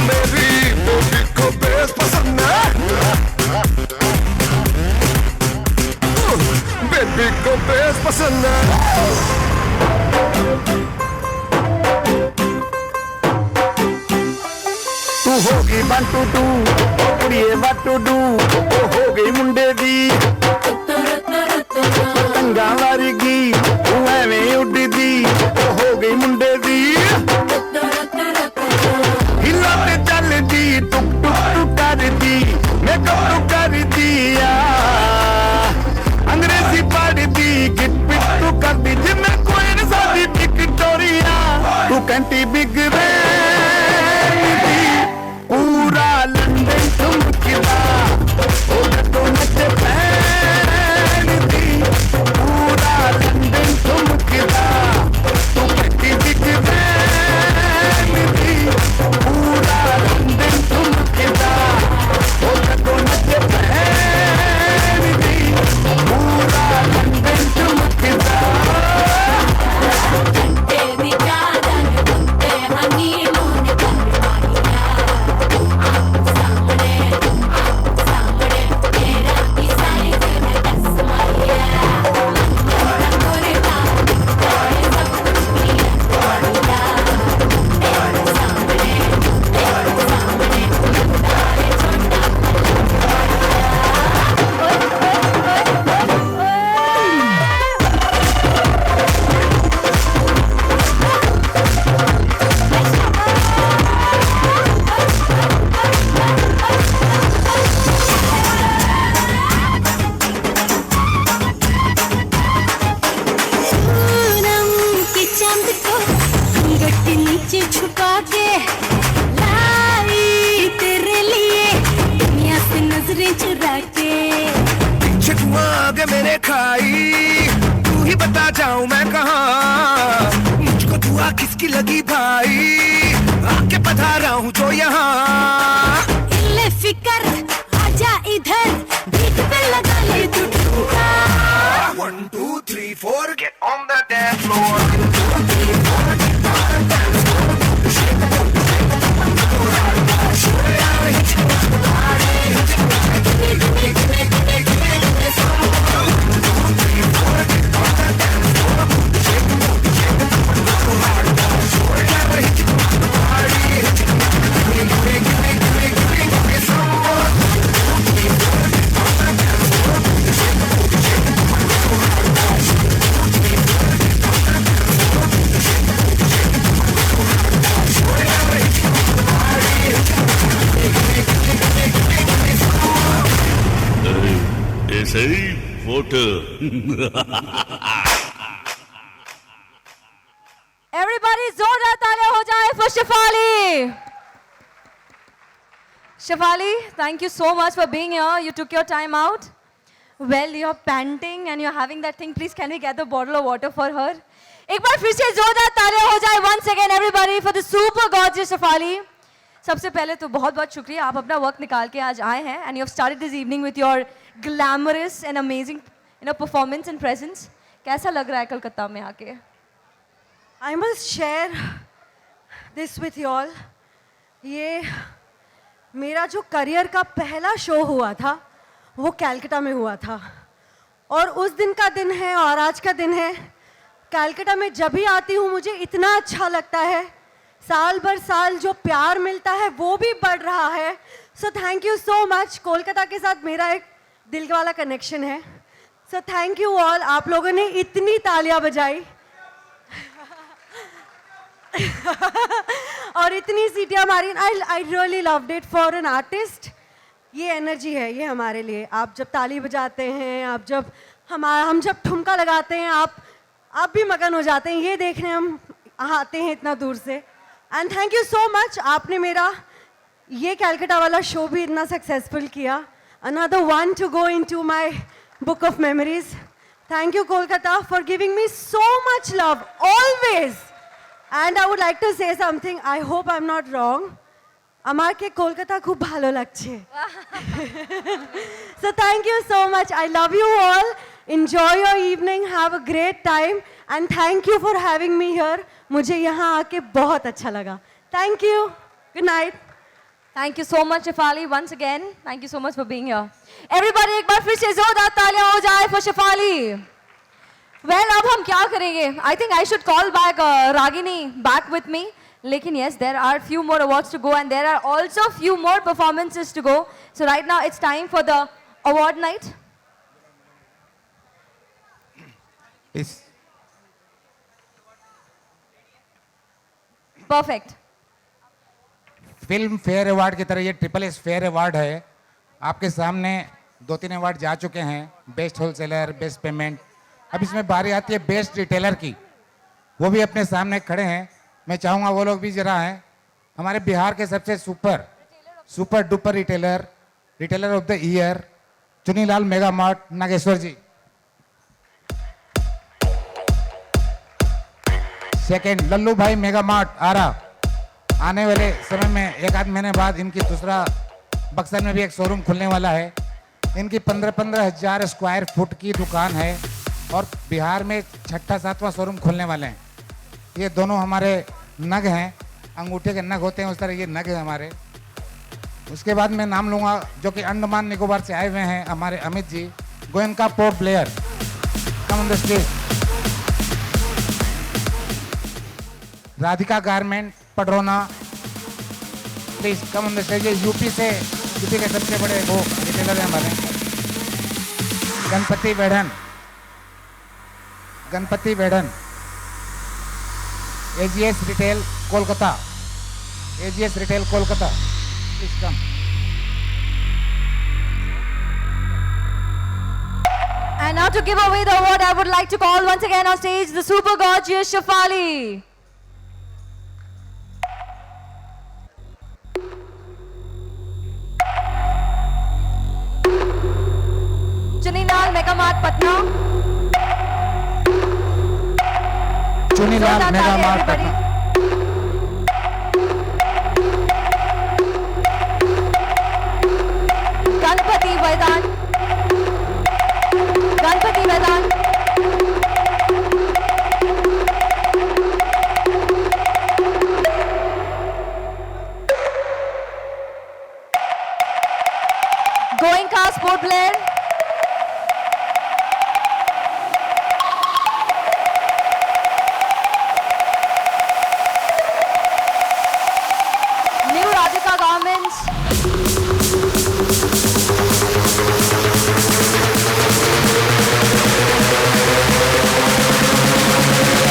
[SPEAKER 7] मेरी बेबी को बेस पसंद है, बेबी को बेस पसंद है। तू होगी 1 2 2 कुड़िए what to do, ओ हो गई मुंडे दी पतंगा वारगी, तू एवें उड़दी, ओ हो गई मुंडे दी हिला ते चलदी, टुक टुक टुक करदी, मेकअप टुक कर दिया, अंग्रेजी पढ़दी, गिट पिट टू करदी, जिम्मे कोई न सादी विक्टोरिया, तू कंटी बिग पूरा लंदन ठुमकदा, ओ तो नचे पैन दी, पूरा लंदन ठुमकदा, तू कंटी बिग दी, पूरा लंदन ठुमकदा, ओ तो नचे पैन दी, पूरा लंदन ठुमकदा।
[SPEAKER 8] तेरी जान तुमते हनीमून करवाइया, सामने तेरा की साइज में तस्माइया, गोरे दाग कोई सब कुछ भी बढ़िया, तेरे सामने पूनम की चांद को गट्टी नीचे छुपा के लाई तेरे लिए दुनिया से नजरें चुरा के,
[SPEAKER 7] पीछे तू आगे मेरे खाई, तू ही बता जाऊं मैं कहाँ, मुझको दुआ किसकी लगी भाई, आके बता रहा हूँ जो यहाँ।
[SPEAKER 8] ले फिकर आजा इधर, बीट पे लगा ले तू ठुमका,
[SPEAKER 7] 1 2 3 4 get on the dance floor।
[SPEAKER 9] ऐसे ही फोटो
[SPEAKER 3] Everybody जोरदार तालियां हो जाए for Shefali. Shefali, thank you so much for being here. You took your time out. Well, you're panting and you're having that thing. Please, can we get the bottle of water for her? एक बार फिर से जोरदार तालियां हो जाए once again everybody for the super gorgeous Shefali. सबसे पहले तो बहुत बहुत शुक्रिया, आप अपना वक्त निकाल के आज आए हैं and you have started this evening with your glamorous and amazing performance and presence. कैसा लग रहा है कलकत्ता में आके?
[SPEAKER 5] I must share this with you all. ये मेरा जो करियर का पहला शो हुआ था वो कलकत्ता में हुआ था और उस दिन का दिन है और आज का दिन है। कलकत्ता में जब भी आती हूँ मुझे इतना अच्छा लगता है, साल भर साल जो प्यार मिलता है वो भी बढ़ रहा है। So thank you so much. Kolkata के साथ मेरा एक दिल वाला कनेक्शन है। So thank you all. आप लोगों ने इतनी तालियां बजाई और इतनी सीटियां मारी। I really loved it for an artist. ये एनर्जी है ये हमारे लिए। आप जब ताली बजाते हैं, आप जब हम जब ठुमका लगाते हैं, आप भी मगन हो जाते हैं। ये देखने हम आते हैं इतना दूर से। And thank you so much, आपने मेरा ये कैलकाटा वाला शो भी इतना सक्सेसफुल किया। Another one to go into my book of memories. Thank you Kolkata for giving me so much love always. And I would like to say something, I hope I am not wrong, আমাকে কলকাতা খুব ভালো লাগছে। So thank you so much, I love you all, enjoy your evening, have a great time and thank you for having me here। मुझे यहाँ आके बहुत अच्छा लगा। Thank you, good night।
[SPEAKER 3] Thank you so much Shefali once again, thank you so much for being here। Everybody एक बार फिर से जोरदार तालियां हो जाए for Shefali। Well अब हम क्या करेंगे? I think I should call back Ragini back with me। लेकिन yes, there are few more awards to go and there are also few more performances to go। So right now it's time for the award night।
[SPEAKER 6] इस
[SPEAKER 3] Perfect।
[SPEAKER 6] Film fair award की तरह ये triple S fair award है। आपके सामने 2-3 award जा चुके हैं, बेस्ट होलसेलर, बेस्ट पेमेंट। अब इसमें बारी आती है बेस्ट रिटेलर की, वो भी अपने सामने खड़े हैं। मैं चाहूँगा वो लोग भी जरा हैं। हमारे बिहार के सबसे super duper retailer of the year Chunilal mega mart Nageshwar ji. Second Lallu Bhai mega mart आरा। आने वाले समय में 1 आध महीने बाद इनकी दूसरा बक्सर में भी एक शोरूम खुलने वाला है। इनकी 15-15 हज़ार स्क्वायर फुट की दुकान है और बिहार में 6ठा-7वां शोरूम खुलने वाले हैं। ये दोनों हमारे नग हैं, अंगूठे के नग होते हैं उस तरह ये नग है हमारे। उसके बाद मैं नाम लूँगा जो कि अंडमान निकोबार से आए हुए हैं, हमारे Amit ji, Goenka Port Blair, come on the stage. Radhika garment Padrauna, please come on the stage. UP के सबसे बड़े वो रिटेलर हैं हमारे। गणपति वेढ़न AGS retail Kolkata, please come.
[SPEAKER 3] And now to give away the award, I would like to call once again on stage the super gorgeous Shefali। Chunilal mega mart Patna.
[SPEAKER 6] Chunilal mega mart Patna.
[SPEAKER 3] Ganpati Vedant. Goenka sport player. New Radhika garments.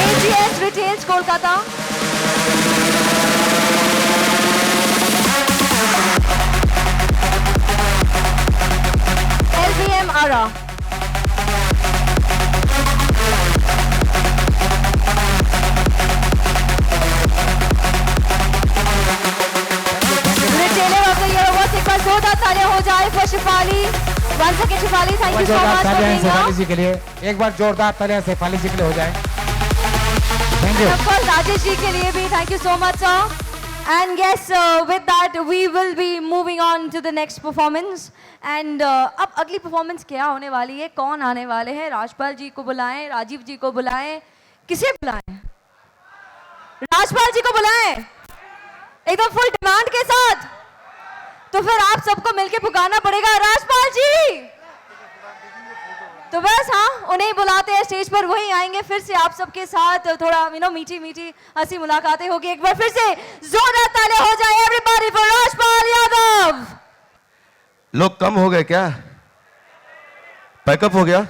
[SPEAKER 3] AGS Retails Kolkata. LBM Arrah. Retailer of the year award एक बार जोरदार तालियां हो जाए for Shefali. Once again Shefali, thank you so much for being
[SPEAKER 6] Shefali ji के लिए एक बार जोरदार तालियां शेफाली जी के लिए हो जाए। Thank you.
[SPEAKER 3] Of course Rajesh ji के लिए भी thank you so much sir. And yes, with that we will be moving on to the next performance. And अब अगली performance क्या होने वाली है, कौन आने वाले हैं? राजपाल जी को बुलाएं, राजीव जी को बुलाएं, किसे बुलाएं? राजपाल जी को बुलाएं एकदम फुल डिमांड के साथ। तो फिर आप सबको मिलके पुकारना पड़ेगा राजपाल जी। तो बस हाँ, उन्हें बुलाते हैं स्टेज पर, वही आएंगे फिर से आप सबके साथ थोड़ा मीठी मीठी हंसी मुलाकातें होगी। एक बार फिर से जोरदार तालियां हो जाए एवरीबॉडी फॉर राजपाल यादव।
[SPEAKER 1] लोग कम हो गए क्या? पैकअप हो गया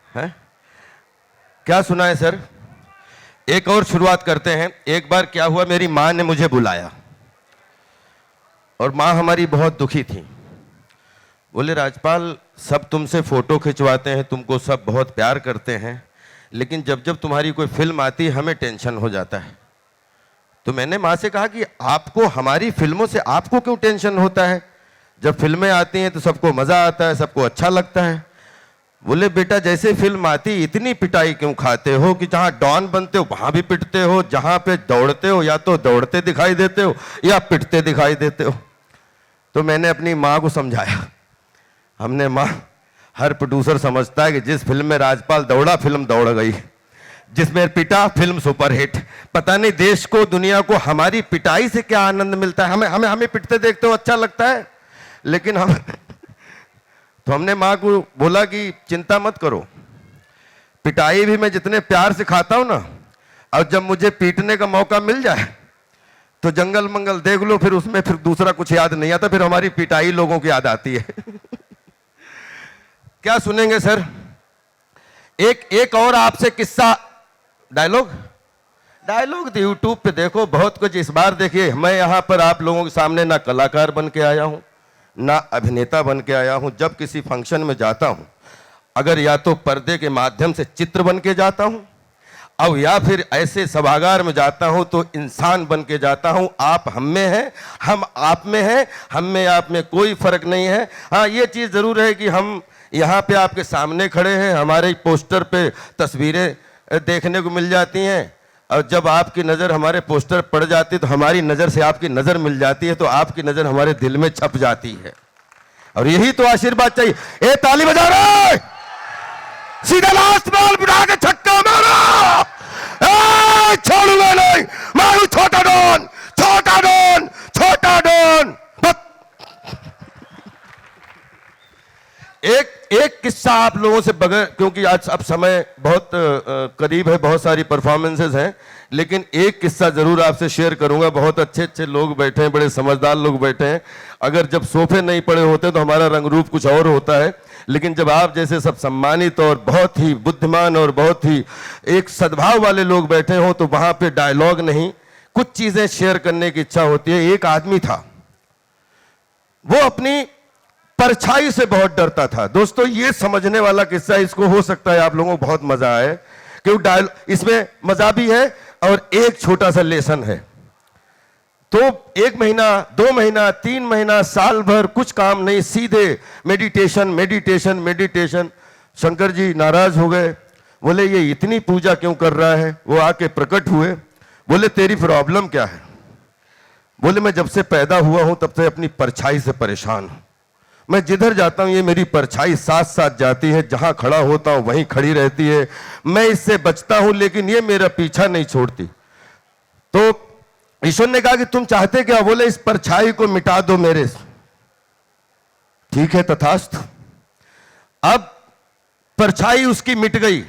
[SPEAKER 1] है? क्या सुना है सर? एक और शुरुआत करते हैं। एक बार क्या हुआ, मेरी माँ ने मुझे बुलाया और माँ हमारी बहुत दुखी थी। बोले राजपाल, सब तुमसे फोटो खिंचवाते हैं, तुमको सब बहुत प्यार करते हैं, लेकिन जब जब तुम्हारी कोई फिल्म आती है हमें टेंशन हो जाता है। तो मैंने माँ से कहा कि आपको हमारी फिल्मों से आपको क्यों टेंशन होता है? जब फिल्में आती हैं तो सबको मज़ा आता है, सबको अच्छा लगता है। बोले बेटा जैसे फिल्म आती इतनी पिटाई क्यों खाते हो कि जहाँ डॉन बनते हो वहाँ भी पिटते हो, जहाँ पे दौड़ते हो या तो दौड़ते दिखाई देते हो या पिटते दिखाई देते हो। तो मैंने अपनी माँ को समझाया। हमने माँ, हर प्रोड्यूसर समझता है कि जिस फिल्म में राजपाल दौड़ा फिल्म दौड़ गई, जिसमें पिटा फिल्म सुपरहिट। पता नहीं देश को दुनिया को हमारी पिटाई से क्या आनंद मिलता है। हमें हमें हमें पिटते देखते हो अच्छा लगता है, लेकिन हम तो हमने माँ को बोला कि चिंता मत करो, पिटाई भी मैं जितने प्यार से खाता हूं ना, और जब मुझे पीटने का मौका मिल जाए तो जंगल मंगल देख लो, फिर उसमें फिर दूसरा कुछ याद नहीं आता, फिर हमारी पिटाई लोगों की याद आती है। क्या सुनेंगे सर? एक और आपसे किस्सा, डायलॉग तो यूट्यूब पे देखो बहुत कुछ। इस बार देखिए मैं यहां पर आप लोगों के सामने ना कलाकार बन के आया हूं ना अभिनेता बन के आया हूं। जब किसी फंक्शन में जाता हूं, अगर या तो पर्दे के माध्यम से चित्र बन के जाता हूं और या फिर ऐसे सभागार में जाता हूं तो इंसान बन के जाता हूं। आप हम में हैं, हम आप में हैं, हम में आप में कोई फर्क नहीं है। हाँ, ये चीज़ ज़रूर है कि हम यहाँ पे आपके सामने खड़े हैं, हमारे पोस्टर पे तस्वीरें देखने को मिल जाती हैं, और जब आपकी नज़र हमारे पोस्टर पड़ जाती है तो हमारी नज़र से आपकी नज़र मिल जाती है, तो आपकी नज़र हमारे दिल में छप जाती है। और यही तो आशीर्वाद चाहिए। ए ताली बजा रहे, सीधा लास्ट बॉल बुढ़ा के छक्का मारा, छोड़ूंगा नहीं, मारू छोटा डॉन, छोटा डॉन, छोटा डॉन। एक किस्सा आप लोगों से बगैर, क्योंकि आज अब समय बहुत करीब है, बहुत सारी परफॉर्मेंसेस हैं, लेकिन एक किस्सा जरूर आपसे शेयर करूंगा। बहुत अच्छे अच्छे लोग बैठे हैं, बड़े समझदार लोग बैठे हैं। अगर जब सोफे नहीं पड़े होते तो हमारा रंग रूप कुछ और होता है, लेकिन जब आप जैसे सब सम्मानित और बहुत ही बुद्धिमान और बहुत ही एक सद्भाव वाले लोग बैठे हो तो वहां पे डायलॉग नहीं, कुछ चीजें शेयर करने की इच्छा होती है। एक आदमी था, वो अपनी परछाई से बहुत डरता था। दोस्तों ये समझने वाला किस्सा, इसको हो सकता है आप लोगों को बहुत मजा आए, क्योंकि इसमें मजा भी है और एक छोटा सा लेसन है। तो 1 महीना, 2 महीना, 3 महीना, साल भर कुछ काम नहीं, सीधे meditation meditation meditation. Shankar ji नाराज हो गए, बोले ये इतनी पूजा क्यों कर रहा है? वो आके प्रकट हुए, बोले तेरी प्रॉब्लम क्या है? बोले मैं जब से पैदा हुआ हूं तब से अपनी परछाई से परेशान हूं। मैं जिधर जाता हूं ये मेरी परछाई साथ साथ जाती है, जहां खड़ा होता हूं वहीं खड़ी रहती है। मैं इससे बचता हूं लेकिन ये मेरा पीछा नहीं छोड़ती। तो ईश्वर ने कहा कि तुम चाहते क्या? बोले इस परछाई को मिटा दो मेरे से। ठीक है तथास्तु। अब परछाई उसकी मिट गई।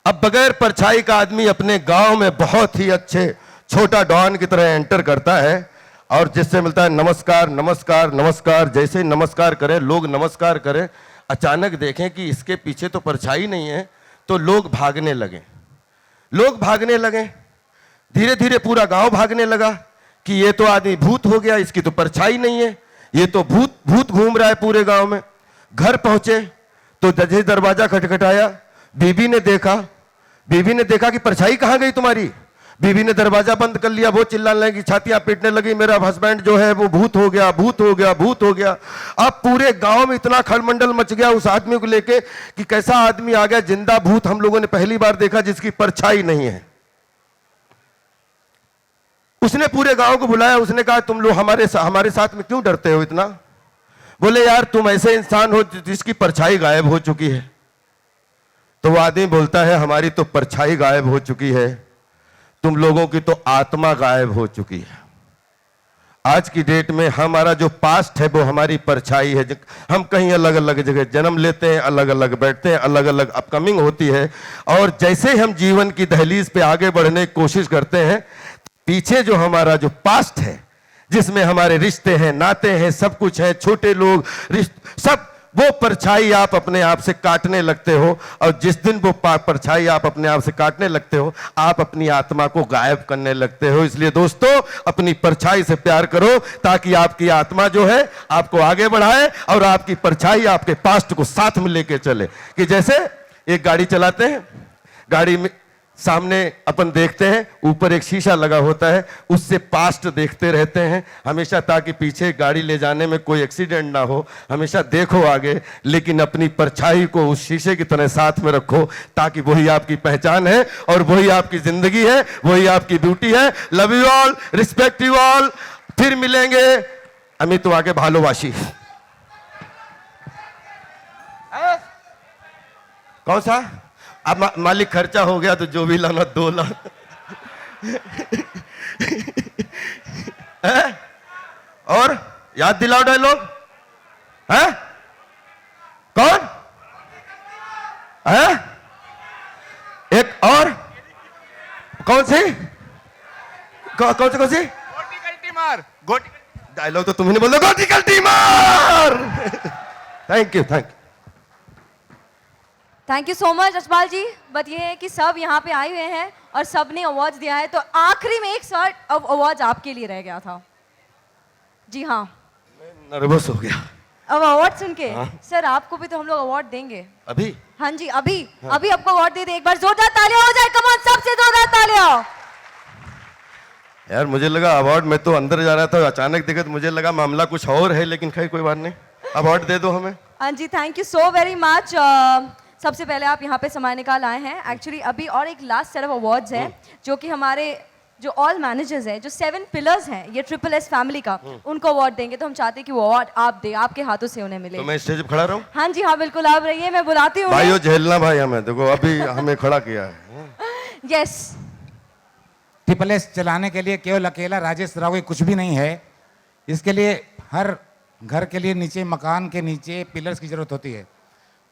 [SPEAKER 1] अब बगैर परछाई का आदमी अपने गांव में बहुत ही अच्छे छोटा डॉन की तरह एंटर करता है और जिससे मिलता है नमस्कार नमस्कार नमस्कार। जैसे नमस्कार करें, लोग नमस्कार करें, अचानक देखें कि इसके पीछे तो परछाई नहीं है, तो लोग भागने लगे। लोग भागने लगे, धीरे धीरे पूरा गांव भागने लगा कि ये तो आदमी भूत हो गया, इसकी तो परछाई नहीं है, ये तो भूत भूत घूम रहा है पूरे गांव में। घर पहुंचे तो जैसे दरवाजा खटखटाया, बीबी ने देखा कि परछाई कहां गई तुम्हारी। बीबी ने दरवाजा बंद कर लिया। वो चिल्लाने लगी, छातियां पीटने लगी, मेरा हस्बैंड जो है वो भूत हो गया, भूत हो गया, भूत हो गया। अब पूरे गांव में इतना खलमंडल मच गया उस आदमी को लेके कि कैसा आदमी आ गया, जिंदा भूत हम लोगों ने पहली बार देखा जिसकी परछाई नहीं है। उसने पूरे गांव को बुलाया, उसने कहा तुम लोग हमारे साथ में क्यों डरते हो इतना? बोले यार तुम ऐसे इंसान हो जिसकी परछाई गायब हो चुकी है। तो वो आदमी बोलता है हमारी तो परछाई गायब हो चुकी है, तुम लोगों की तो आत्मा गायब हो चुकी है। आज की डेट में हमारा जो पास्ट है वो हमारी परछाई है। हम कहीं अलग अलग जगह जन्म लेते हैं, अलग अलग बैठते हैं, अलग अलग अपकमिंग होती है, और जैसे हम जीवन की दहलीज पे आगे बढ़ने की कोशिश करते हैं, पीछे जो हमारा जो पास्ट है जिसमें हमारे रिश्ते हैं, नाते हैं, सब कुछ है, छोटे लोग सब, वो परछाई आप अपने आप से काटने लगते हो। और जिस दिन वो परछाई आप अपने आप से काटने लगते हो, आप अपनी आत्मा को गायब करने लगते हो। इसलिए दोस्तों अपनी परछाई से प्यार करो ताकि आपकी आत्मा जो है आपको आगे बढ़ाए और आपकी परछाई आपके पास्ट को साथ में लेके चले। कि जैसे एक गाड़ी चलाते हैं, गाड़ी में सामने अपन देखते हैं, ऊपर एक शीशा लगा होता है, उससे पास्ट देखते रहते हैं हमेशा, ताकि पीछे गाड़ी ले जाने में कोई एक्सीडेंट ना हो। हमेशा देखो आगे, लेकिन अपनी परछाई को उस शीशे की तरह साथ में रखो, ताकि वही आपकी पहचान है और वही आपकी जिंदगी है, वही आपकी ब्यूटी है। Love you all, respect you all. फिर मिलेंगे। अमित तो आगे भालोवाशी। कौन सा? अब मालिक खर्चा हो गया तो जो भी लाना 2 लाख। और याद दिलाओ डायलॉग है? कौन है? एक और कौन सी? कौन सी?
[SPEAKER 2] गोटी कल्टी मार, गोटी।
[SPEAKER 1] डायलॉग तो तुमने बोला, गोटी कल्टी मार। Thank you, thank you.
[SPEAKER 3] Thank you so much Yashpal ji. But ये है कि सब यहाँ पे आए हुए हैं और सब ने अवार्ड दिया है, तो आखिरी में एक शॉर्ट अब अवार्ड आपके लिए रह गया था। जी हाँ,
[SPEAKER 1] नर्वस हो गया
[SPEAKER 3] अब अवार्ड सुन के।
[SPEAKER 1] हाँ।
[SPEAKER 3] सर आपको भी तो हम लोग अवार्ड देंगे
[SPEAKER 1] अभी।
[SPEAKER 3] हाँ जी, अभी अभी आपको अवार्ड दे दे। एक बार जोरदार तालियां हो जाए, कम ऑन, सबसे जोरदार तालियां।
[SPEAKER 1] यार मुझे लगा अवार्ड, मैं तो अंदर जा रहा था, अचानक देखा तो मुझे लगा मामला कुछ और है, लेकिन खैर कोई बात नहीं, अवार्ड दे दो हमें।
[SPEAKER 3] हाँ जी, thank you so very much. सबसे पहले आप यहाँ पे समय निकाल आए हैं। एक्चुअली अभी और एक लास्ट सेट ऑफ अवार्ड्स हैं, जो कि हमारे जो ऑल मैनेजर्स हैं, जो 7 पिलर्स हैं ये SSS फैमिली का, उनको अवार्ड देंगे। तो हम चाहते हैं कि वो अवार्ड आप दे, आपके हाथों से उन्हें मिले।
[SPEAKER 1] तो मैं स्टेज पे खड़ा रहूं?
[SPEAKER 3] हाँ जी हाँ, बिल्कुल आप रहिए, मैं बुलाती हूँ।
[SPEAKER 1] भाइयों झेलना भाई, हमें देखो अभी हमें खड़ा किया है।
[SPEAKER 3] यस,
[SPEAKER 6] SSS चलाने के लिए केवल अकेला राजेश राव ही कुछ भी नहीं है। इसके लिए हर घर के लिए नीचे, मकान के नीचे पिलर्स की जरूरत होती है।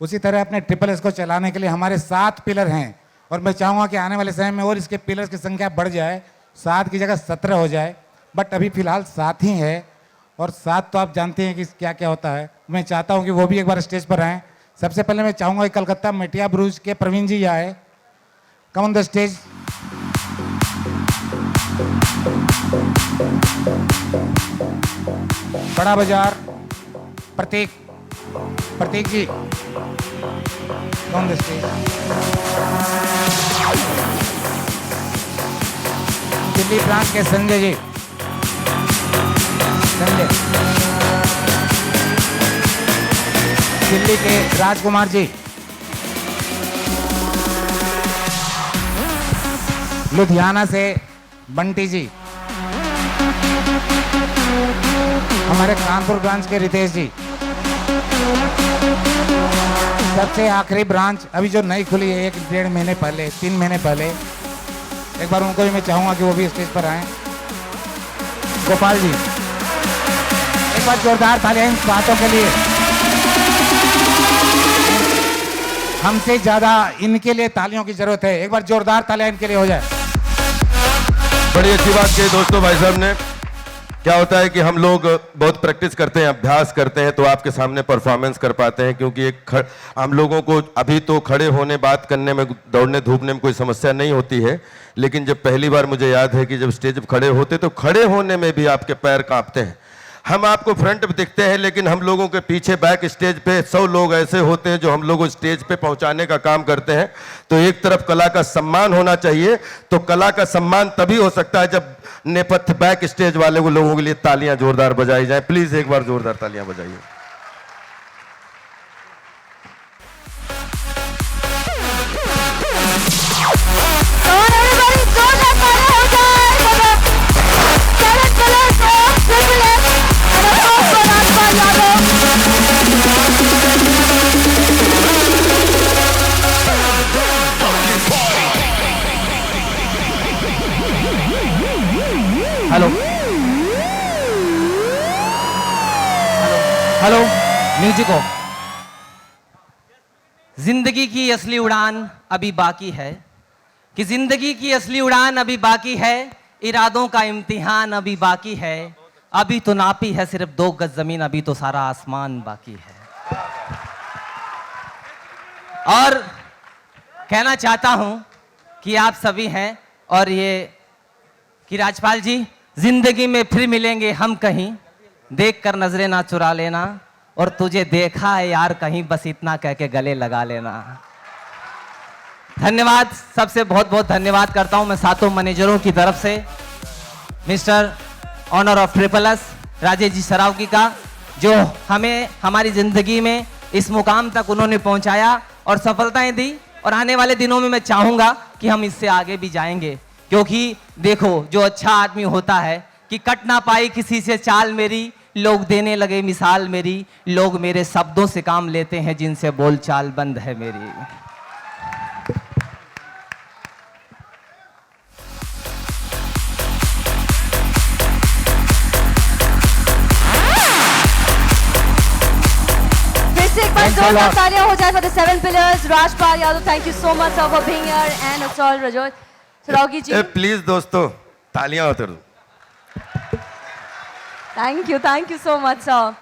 [SPEAKER 6] उसी तरह अपने SSS को चलाने के लिए हमारे 7 पिलर हैं, और मैं चाहूँगा कि आने वाले समय में और इसके पिलर्स की संख्या बढ़ जाए, 7 की जगह 17 हो जाए। बट अभी फिलहाल 7 ही है, और 7 तो आप जानते हैं कि क्या क्या होता है। मैं चाहता हूँ कि वो भी एक बार स्टेज पर आएँ। सबसे पहले मैं चाहूँगा कि कलकत्ता मेटिया ब्रूज के प्रवीण जी आए। Come on the stage. बड़ा बाजार Pratik ji on the stage. Delhi branch के संजय जी, दिल्ली के राजकुमार जी, लुधियाना से बंटी जी, हमारे कानपुर ब्रांच के रितेश जी, सबसे आखिरी ब्रांच अभी जो नई खुली है 1-1.5 महीने पहले, 3 महीने पहले, एक बार उनको भी मैं चाहूँगा कि वो भी स्टेज पर आएं। गोपाल जी, एक बार जोरदार तालियां इन बातों के लिए। हमसे ज़्यादा इनके लिए तालियों की जरूरत है। एक बार जोरदार तालियां इनके लिए हो जाए।
[SPEAKER 1] बड़ी अच्छी बात कही दोस्तों भाई साहब ने। क्या होता है कि हम लोग बहुत प्रैक्टिस करते हैं, अभ्यास करते हैं, तो आपके सामने परफॉर्मेंस कर पाते हैं, क्योंकि हम लोगों को अभी तो खड़े होने, बात करने में, दौड़ने धूपने में कोई समस्या नहीं होती है, लेकिन जब पहली बार मुझे याद है कि जब स्टेज पर खड़े होते तो खड़े होने में भी आपके पैर कांपते हैं। हम आपको फ्रंट पे दिखते हैं, लेकिन हम लोगों के पीछे बैक स्टेज पे 100 लोग ऐसे होते हैं जो हम लोगों को स्टेज पे पहुंचाने का काम करते हैं। तो एक तरफ कला का सम्मान होना चाहिए, तो कला का सम्मान तभी हो सकता है जब नेपथ्य बैक स्टेज वाले को लोगों के लिए तालियां जोरदार बजाई जाए। प्लीज एक बार जोरदार तालियां बजाइए।
[SPEAKER 6] हेलो हेलो, म्यूजिक हो।
[SPEAKER 10] जिंदगी की असली उड़ान अभी बाकी है, कि जिंदगी की असली उड़ान अभी बाकी है, इरादों का इम्तिहान अभी बाकी है, अभी तो नापी है सिर्फ 2 गज जमीन, अभी तो सारा आसमान बाकी है। और कहना चाहता हूं कि आप सभी हैं, और ये कि राजपाल जी, जिंदगी में फिर मिलेंगे हम कहीं, देख कर नजरें ना चुरा लेना, और तुझे देखा है यार कहीं, बस इतना कह के गले लगा लेना। धन्यवाद, सबसे बहुत बहुत धन्यवाद करता हूं मैं सातों मैनेजरों की तरफ से, mister owner of triple S Rajesh ji Saraogi का, जो हमें हमारी ज़िंदगी में इस मुकाम तक उन्होंने पहुंचाया और सफलताएं दी। और आने वाले दिनों में मैं चाहूँगा कि हम इससे आगे भी जाएंगे, क्योंकि देखो जो अच्छा आदमी होता है कि कट ना पाई किसी से चाल मेरी, लोग देने लगे मिसाल मेरी, लोग मेरे शब्दों से काम लेते हैं जिनसे बोल चाल बंद है मेरी।
[SPEAKER 3] एक बार जोरदार तालियां हो जाए for the 7 pillars. Rajpal Yadav, thank you so much sir for being here, and Atul Rajot Saraogi ji.
[SPEAKER 1] Please दोस्तों तालियां उतर दो।
[SPEAKER 3] Thank you so much sir.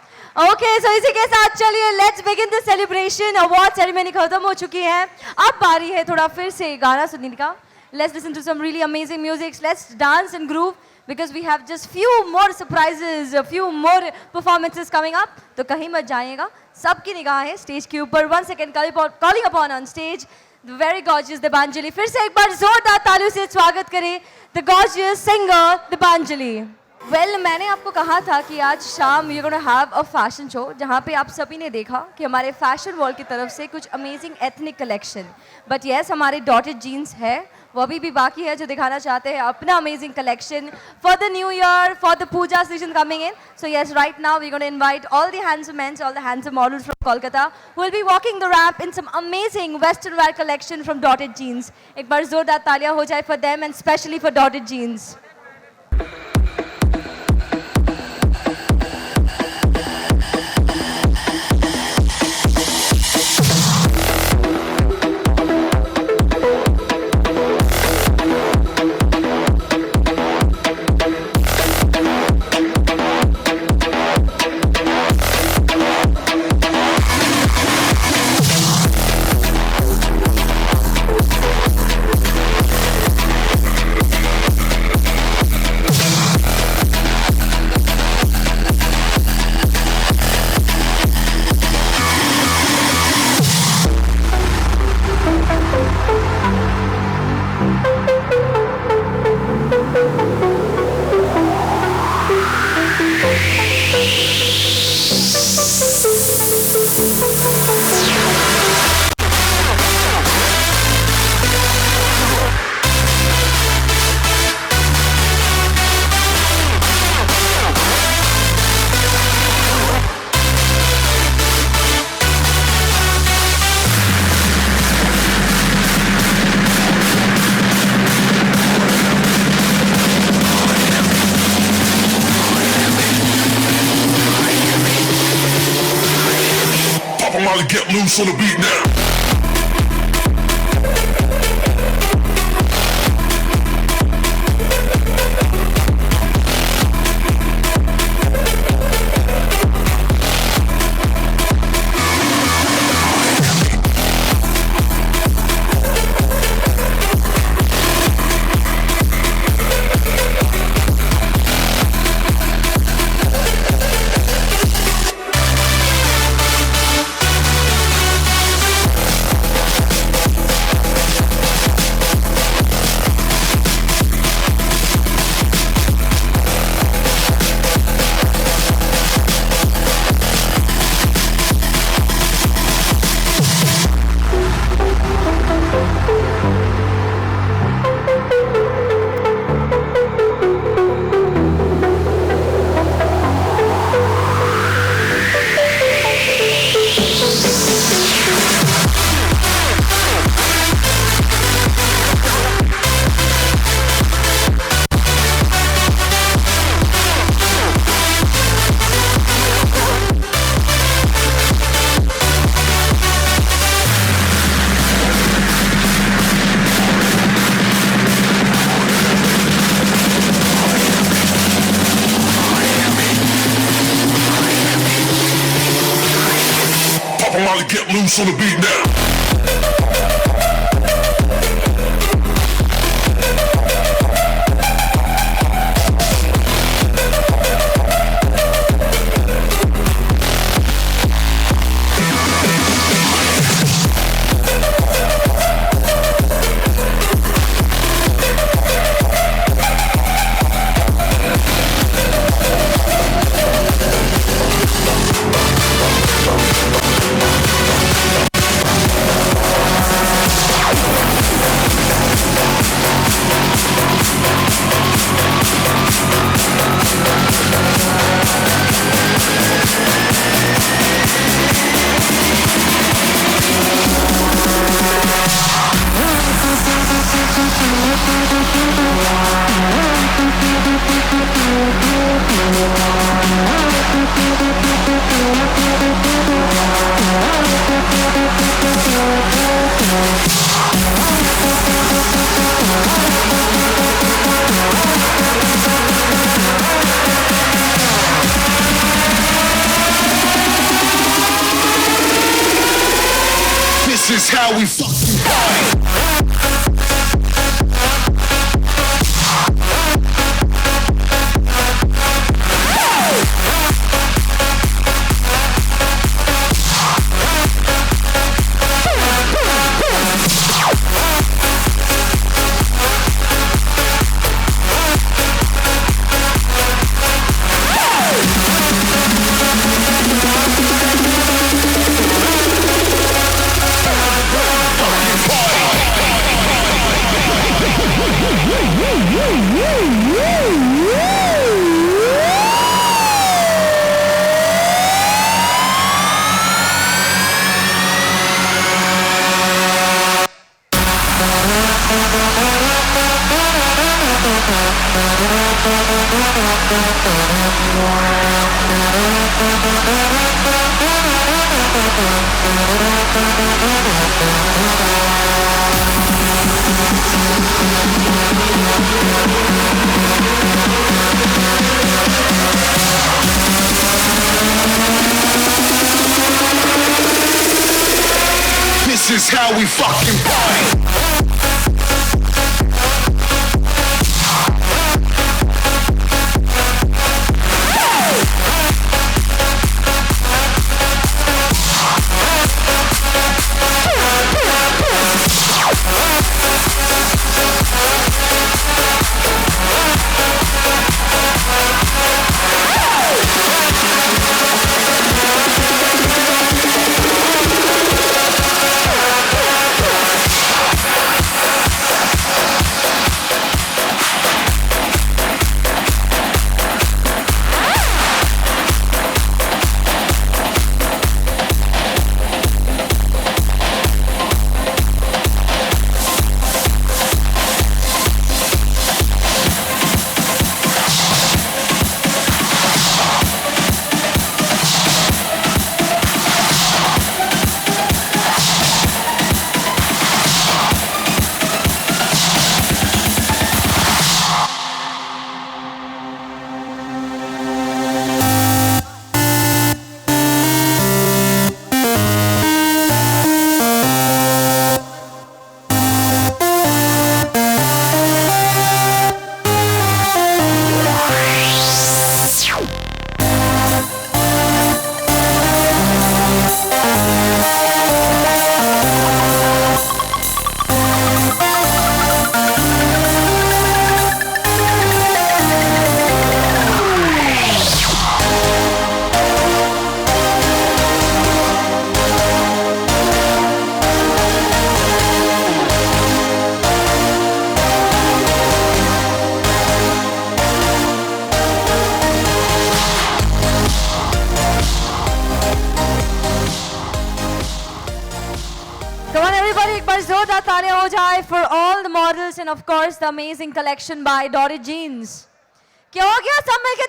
[SPEAKER 3] Okay, so इसी के साथ चलिए let's begin the celebration. Award ceremony खत्म हो चुकी है, अब बारी है थोड़ा फिर से गाना सुनने का. Let's listen to some really amazing music. Let's dance and groove because we have just few more surprises, a few more performances coming up. तो कहीं मत जाइएगा, सबकी निगाह है स्टेज के ऊपर. Once again calling upon on stage the very gorgeous Debanjali. फिर से एक बार जोरदार तालियों से स्वागत करें the gorgeous singer Debanjali. Well, मैंने आपको कहा था कि आज शाम you're gonna have a fashion show जहाँ पे आप सभी ने देखा कि हमारे फैशन वॉल की तरफ से कुछ amazing ethnic collection. But yes, हमारे dotted jeans है, वो अभी भी बाकी है जो दिखाना चाहते हैं अपना amazing collection for the new year, for the puja season coming in. So yes, right now we're going to invite all the handsome men, all the handsome models from Kolkata who will be walking the ramp in some amazing western wear collection from dotted jeans. एक बार जोरदार तालियां हो जाए for them and especially for dotted jeans.
[SPEAKER 9] Get loose on the beat now. Get loose on the beat now. is how we fucking party. This is how we fucking party.
[SPEAKER 3] Come on everybody, एक बार जोरदार तालियां हो जाए for all the models and of course the amazing collection by Dory Jeans. क्या हो गया? सब मिलके